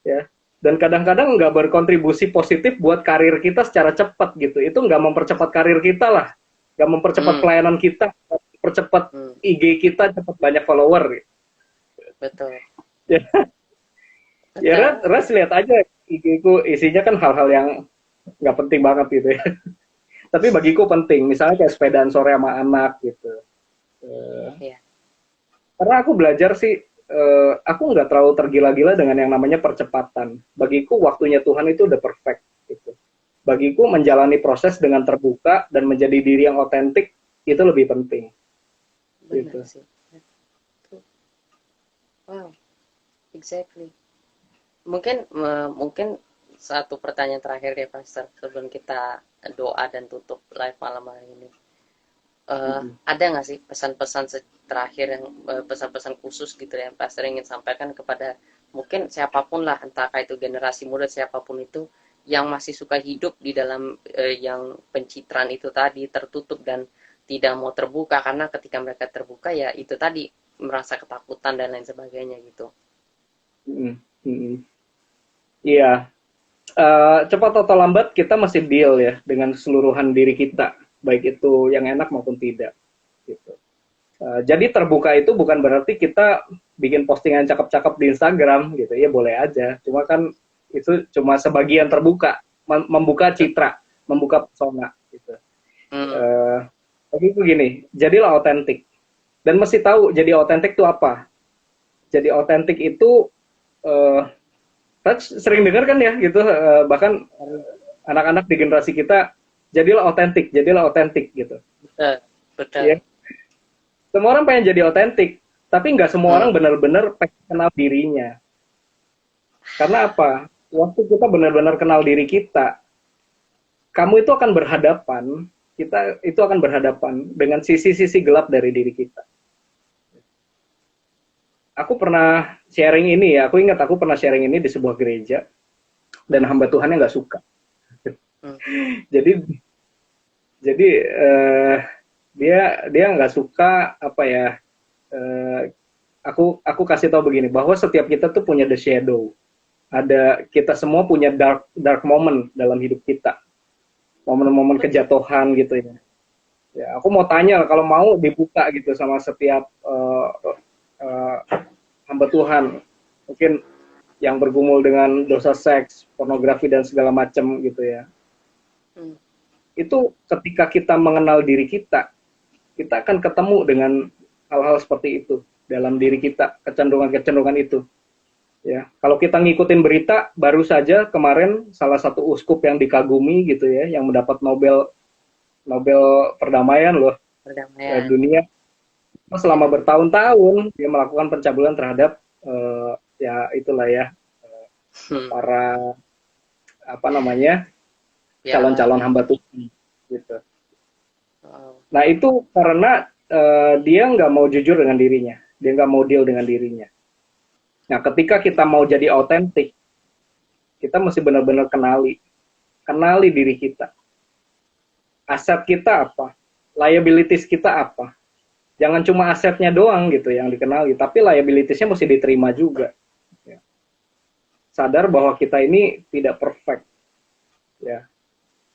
B: Ya. Dan kadang-kadang nggak berkontribusi positif buat karir kita secara cepat gitu. Itu nggak mempercepat karir kita lah. Nggak mempercepat pelayanan kita, mempercepat IG kita cepat banyak follower.
A: Betul.
B: Ya, Ras lihat aja IG-ku isinya kan hal-hal yang nggak penting banget gitu ya. Tapi bagiku penting, misalnya kayak sepedaan sore sama anak gitu. Karena aku belajar sih, aku nggak terlalu tergila-gila dengan yang namanya percepatan. Bagiku waktunya Tuhan itu udah perfect gitu. Bagiku menjalani proses dengan terbuka dan menjadi diri yang otentik itu lebih penting.
A: Benar
B: gitu.
A: Sih. Wow, exactly. Mungkin satu pertanyaan terakhir deh, Pastor, sebelum kita doa dan tutup live malam hari ini. Ada nggak sih pesan-pesan terakhir yang pesan-pesan khusus gitu yang Pastor ingin sampaikan kepada mungkin siapapun lah, entah itu generasi muda siapapun itu yang masih suka hidup di dalam yang pencitraan itu tadi, tertutup dan tidak mau terbuka, karena ketika mereka terbuka ya itu tadi merasa ketakutan dan lain sebagainya gitu.
B: Iya, cepat atau lambat kita masih deal ya dengan keseluruhan diri kita, baik itu yang enak maupun tidak. Gitu. Jadi terbuka itu bukan berarti kita bikin postingan cakep-cakep di Instagram gitu, ya boleh aja. Cuma kan itu cuma sebagian terbuka membuka citra, membuka persona gitu.
A: Hmm.
B: Tapi begini, jadilah otentik. Dan mesti tahu jadi otentik itu apa. Jadi otentik itu kita sering dengar kan ya gitu, bahkan anak-anak di generasi kita, jadilah otentik gitu.
A: Betul, betul.
B: Ya. Semua orang pengen jadi otentik, tapi nggak semua orang benar-benar pengen kenal dirinya. Karena apa? Waktu kita benar-benar kenal diri kita, kamu itu akan berhadapan, kita itu akan berhadapan dengan sisi-sisi gelap dari diri kita. Aku pernah sharing ini ya, aku ingat aku pernah sharing ini di sebuah gereja, dan hamba Tuhannya nggak suka. jadi dia nggak suka apa ya, aku kasih tahu begini, bahwa setiap kita tuh punya the shadow, kita semua punya dark moment dalam hidup kita, momen-momen kejatuhan gitu ya. Ya, aku mau tanya kalau mau dibuka gitu sama setiap hamba Tuhan, mungkin yang bergumul dengan dosa seks, pornografi dan segala macam gitu ya. Itu ketika kita mengenal diri kita akan ketemu dengan hal-hal seperti itu dalam diri kita, kecenderungan-kecenderungan itu. Ya, kalau kita ngikutin berita, baru saja kemarin salah satu uskup yang dikagumi gitu ya, yang mendapat Nobel perdamaian loh, dunia, selama bertahun-tahun dia melakukan pencabulan terhadap ya itulah ya, para apa namanya, calon-calon hamba Tuhan gitu. Nah itu karena dia nggak mau jujur dengan dirinya, dia nggak mau deal dengan dirinya. Nah ketika kita mau jadi otentik, kita mesti benar-benar kenali diri kita. Aset kita apa, liabilities kita apa. Jangan cuma asetnya doang gitu yang dikenali, tapi liabilitiesnya mesti diterima juga. Ya. Sadar bahwa kita ini tidak perfect. Ya.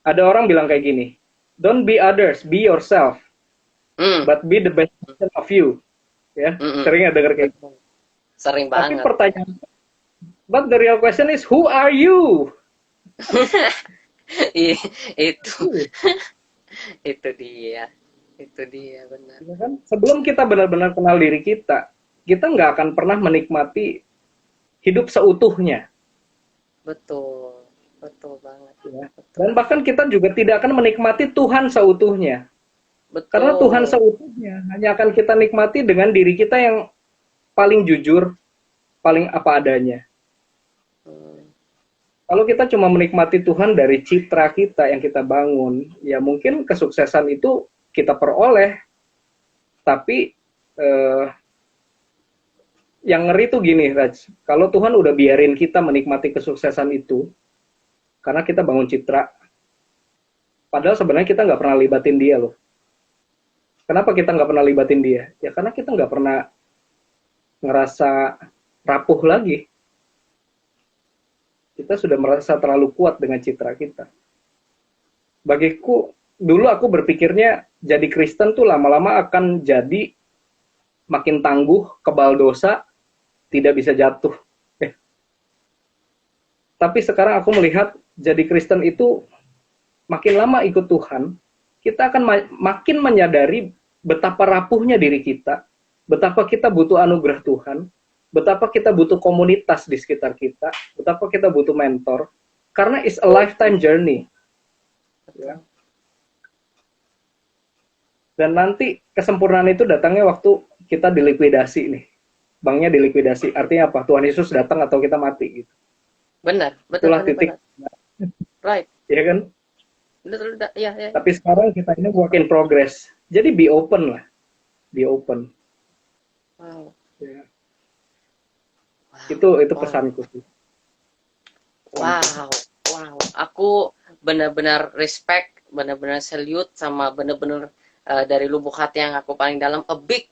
B: Ada orang bilang kayak gini, don't be others, be yourself, but be the best version of you. Ya, sering ya dengar kayak gitu.
A: Sering banget.
B: Tapi pertanyaan, but the real question is, who are you?
A: itu dia benar.
B: Ya kan? Sebelum kita benar-benar kenal diri kita nggak akan pernah menikmati hidup seutuhnya.
A: Betul banget.
B: Ya. Dan bahkan kita juga tidak akan menikmati Tuhan seutuhnya.
A: Betul.
B: Karena Tuhan seutuhnya hanya akan kita nikmati dengan diri kita yang paling jujur, paling apa adanya. Kalau kita cuma menikmati Tuhan dari citra kita yang kita bangun, ya mungkin kesuksesan itu kita peroleh, tapi yang ngeri tuh gini, Raj, kalau Tuhan udah biarin kita menikmati kesuksesan itu, karena kita bangun citra, padahal sebenarnya kita nggak pernah libatin dia loh. Kenapa kita nggak pernah libatin dia? Ya karena kita nggak pernah ngerasa rapuh lagi. Kita sudah merasa terlalu kuat dengan citra kita. Bagiku, dulu aku berpikirnya jadi Kristen tuh lama-lama akan jadi makin tangguh, kebal dosa, tidak bisa jatuh. Tapi sekarang aku melihat jadi Kristen itu makin lama ikut Tuhan, kita akan makin menyadari betapa rapuhnya diri kita, betapa kita butuh anugerah Tuhan, betapa kita butuh komunitas di sekitar kita, betapa kita butuh mentor, karena it's a lifetime journey. Ya. Dan nanti kesempurnaan itu datangnya waktu kita dilikuidasi nih. Banknya dilikuidasi. Artinya apa? Tuhan Yesus datang atau kita mati gitu.
A: Benar,
B: itulah titik.
A: Benar. Right.
B: Iya kan?
A: Betul, ya.
B: Tapi sekarang kita ini work in progress. Jadi be open lah. Be open.
A: Wow.
B: Ya. Itu pesanku sih.
A: Wow. Aku benar-benar respect, benar-benar salute, sama benar-benar dari lubuk hati yang aku paling dalam, a big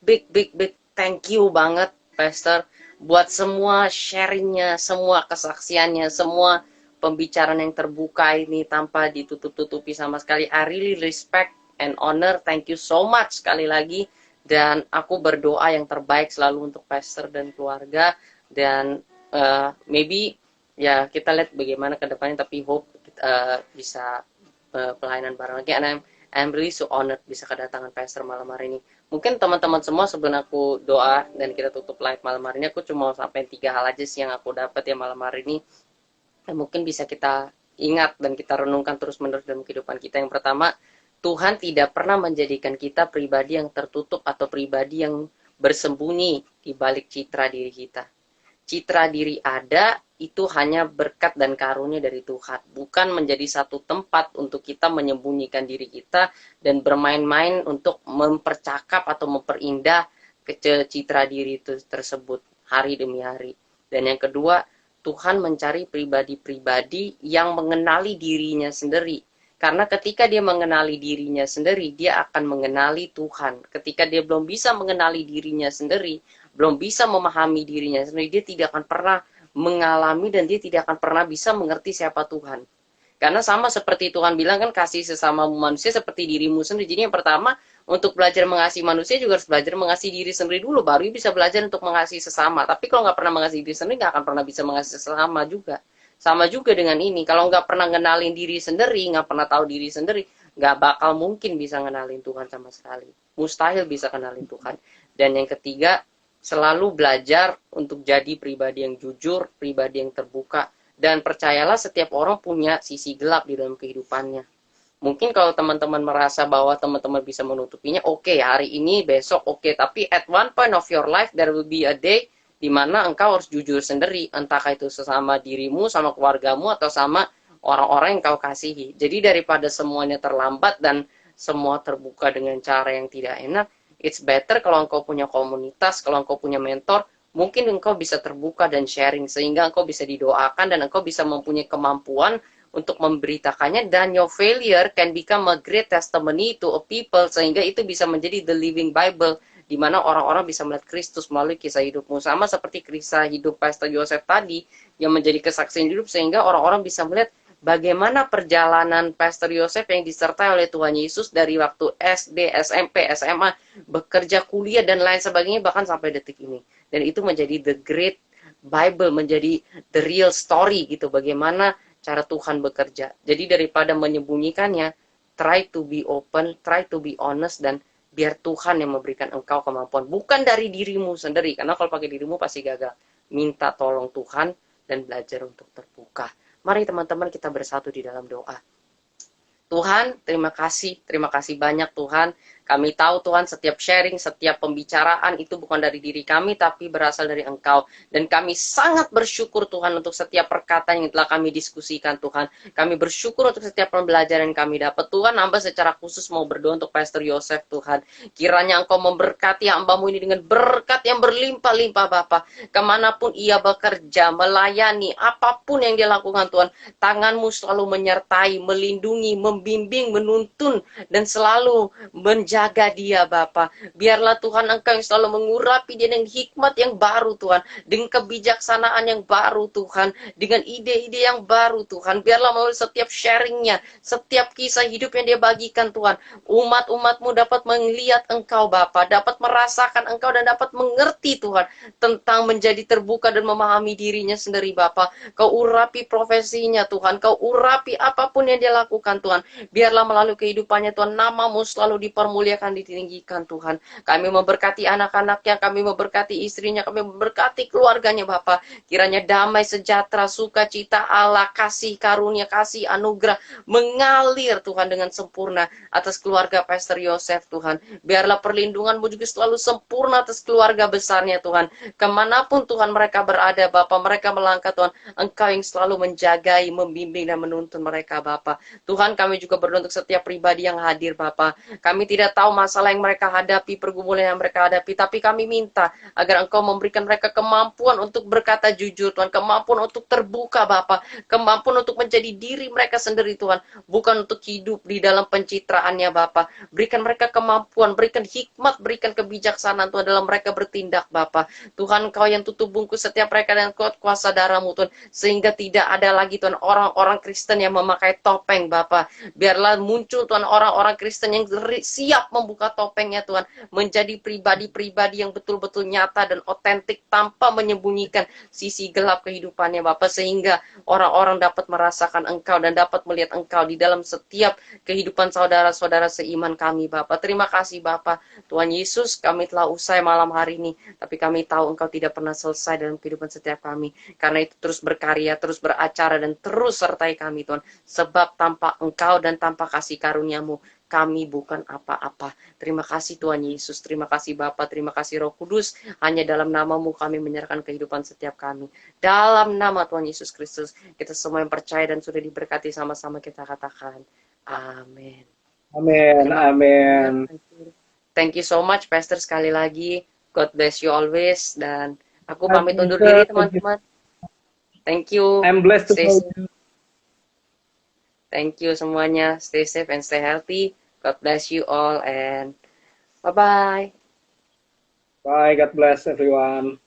A: thank you banget, Pastor, buat semua sharingnya, semua kesaksiannya, semua pembicaraan yang terbuka ini tanpa ditutup-tutupi sama sekali. I really respect and honor. Thank you so much sekali lagi. Dan aku berdoa yang terbaik selalu untuk Pastor dan keluarga. Dan maybe ya kita lihat bagaimana ke depannya, tapi hope bisa pelayanan bareng lagi. And I'm really so honored bisa kedatangan Pastor malam hari ini. Mungkin teman-teman semua sebelum aku doa dan kita tutup live malam hari ini, aku cuma sampai 3 hal aja sih yang aku dapat ya malam hari ini. Dan mungkin bisa kita ingat dan kita renungkan terus-menerus dalam kehidupan kita. Yang pertama, Tuhan tidak pernah menjadikan kita pribadi yang tertutup atau pribadi yang bersembunyi di balik citra diri kita. Citra diri ada, itu hanya berkat dan karunia dari Tuhan. Bukan menjadi satu tempat untuk kita menyembunyikan diri kita dan bermain-main untuk mempercakap atau memperindah citra diri itu tersebut hari demi hari. Dan yang kedua, Tuhan mencari pribadi-pribadi yang mengenali dirinya sendiri. Karena ketika dia mengenali dirinya sendiri, dia akan mengenali Tuhan. Ketika dia belum bisa mengenali dirinya sendiri, belum bisa memahami dirinya sendiri, dia tidak akan pernah mengalami dan dia tidak akan pernah bisa mengerti siapa Tuhan. Karena sama seperti Tuhan bilang kan, kasih sesama manusia seperti dirimu sendiri. Jadi yang pertama, untuk belajar mengasihi manusia juga harus belajar mengasihi diri sendiri dulu, baru bisa belajar untuk mengasihi sesama. Tapi kalau nggak pernah mengasihi diri sendiri, nggak akan pernah bisa mengasihi sesama juga. Sama juga dengan ini, kalau nggak pernah ngenalin diri sendiri, nggak pernah tahu diri sendiri, nggak bakal mungkin bisa ngenalin Tuhan sama sekali. Mustahil bisa kenalin Tuhan. Dan yang ketiga, selalu belajar untuk jadi pribadi yang jujur, pribadi yang terbuka. Dan percayalah setiap orang punya sisi gelap di dalam kehidupannya. Mungkin kalau teman-teman merasa bahwa teman-teman bisa menutupinya, oke, hari ini, besok, oke. Tapi at one point of your life, there will be a day di mana engkau harus jujur sendiri, entah itu sesama dirimu, sama keluargamu, atau sama orang-orang yang kau kasihi. Jadi daripada semuanya terlambat dan semua terbuka dengan cara yang tidak enak, it's better kalau engkau punya komunitas, kalau engkau punya mentor, mungkin engkau bisa terbuka dan sharing, sehingga engkau bisa didoakan dan engkau bisa mempunyai kemampuan untuk memberitakannya, dan your failure can become a great testimony to a people, sehingga itu bisa menjadi the living Bible, di mana orang-orang bisa melihat Kristus melalui kisah hidupmu. Sama seperti kisah hidup Pastor Joseph tadi, yang menjadi kesaksian hidup, sehingga orang-orang bisa melihat bagaimana perjalanan Pastor Joseph yang disertai oleh Tuhan Yesus dari waktu SD, SMP, SMA, bekerja, kuliah, dan lain sebagainya, bahkan sampai detik ini. Dan itu menjadi the great Bible, menjadi the real story gitu, bagaimana cara Tuhan bekerja. Jadi daripada menyembunyikannya, try to be open, try to be honest, dan biar Tuhan yang memberikan engkau kemampuan. Bukan dari dirimu sendiri, karena kalau pakai dirimu pasti gagal. Minta tolong Tuhan dan belajar untuk terbuka. Mari teman-teman kita bersatu di dalam doa. Tuhan, terima kasih banyak Tuhan. Kami tahu Tuhan, setiap sharing, setiap pembicaraan itu bukan dari diri kami, tapi berasal dari Engkau. Dan kami sangat bersyukur Tuhan untuk setiap perkataan yang telah kami diskusikan Tuhan. Kami bersyukur untuk setiap pembelajaran yang kami dapat. Tuhan, hamba secara khusus mau berdoa untuk Pastor Joseph Tuhan. Kiranya Engkau memberkati hamba-Mu ini dengan berkat yang berlimpah-limpah Bapa. Kemanapun ia bekerja, melayani, apapun yang dia lakukan Tuhan. Tangan-Mu selalu menyertai, melindungi, membimbing, menuntun, dan selalu menjaga dia Bapa. Biarlah Tuhan Engkau yang selalu mengurapi dia dengan hikmat yang baru Tuhan, dengan kebijaksanaan yang baru Tuhan, dengan ide-ide yang baru Tuhan. Biarlah melalui setiap sharingnya, setiap kisah hidup yang dia bagikan Tuhan, umat-umat-Mu dapat melihat Engkau Bapa, dapat merasakan Engkau dan dapat mengerti Tuhan tentang menjadi terbuka dan memahami dirinya sendiri Bapa. Kau urapi profesinya Tuhan, Kau urapi apapun yang dia lakukan Tuhan. Biarlah melalui kehidupannya Tuhan, nama-Mu selalu dipermuliakan, ditinggikan Tuhan. Kami memberkati anak-anaknya, kami memberkati istrinya, kami memberkati keluarganya Bapa. Kiranya damai, sejahtera, sukacita Allah, kasih karunia, kasih anugerah mengalir Tuhan dengan sempurna atas keluarga Pastor Joseph Tuhan. Biarlah perlindungan-Mu juga selalu sempurna atas keluarga besarnya Tuhan. Kemanapun Tuhan mereka berada Bapa, mereka melangkah Tuhan, Engkau yang selalu menjagai, membimbing, dan menuntun mereka Bapa. Tuhan, kami juga berdoa untuk setiap pribadi yang hadir Bapa. Kami tidak tahu masalah yang mereka hadapi, pergumulan yang mereka hadapi, tapi kami minta agar Engkau memberikan mereka kemampuan untuk berkata jujur Tuhan, kemampuan untuk terbuka Bapa, kemampuan untuk menjadi diri mereka sendiri Tuhan, bukan untuk hidup di dalam pencitraannya Bapa. Berikan mereka kemampuan, berikan hikmat, berikan kebijaksanaan Tuhan dalam mereka bertindak Bapa. Tuhan, Engkau yang tutup bungkus setiap mereka dengan kuasa darah-Mu Tuhan, sehingga tidak ada lagi Tuhan orang-orang Kristen yang memakai topeng Bapa. Biarlah muncul Tuhan orang-orang Kristen yang siap siap membuka topengnya Tuhan, menjadi pribadi-pribadi yang betul-betul nyata dan otentik tanpa menyembunyikan sisi gelap kehidupannya Bapak, sehingga orang-orang dapat merasakan Engkau dan dapat melihat Engkau di dalam setiap kehidupan saudara-saudara seiman kami Bapak. Terima kasih Bapak. Tuhan Yesus, kami telah usai malam hari ini, tapi kami tahu Engkau tidak pernah selesai dalam kehidupan setiap kami. Karena itu terus berkarya, terus beracara, dan terus sertai kami Tuhan. Sebab tanpa Engkau dan tanpa kasih karunia-Mu, kami bukan apa-apa. Terima kasih Tuhan Yesus, terima kasih Bapa, terima kasih Roh Kudus. Hanya dalam nama-Mu kami menyerahkan kehidupan setiap kami. Dalam nama Tuhan Yesus Kristus, kita semua yang percaya dan sudah diberkati sama-sama kita katakan. Amin.
B: Amin, amin.
A: Thank you so much, Pastor, sekali lagi. God bless you always. Dan aku pamit undur diri, teman-teman. Thank you.
B: I'm blessed to know you.
A: Thank you semuanya. Stay safe and stay healthy. God bless you all and bye-bye.
B: Bye, God bless everyone.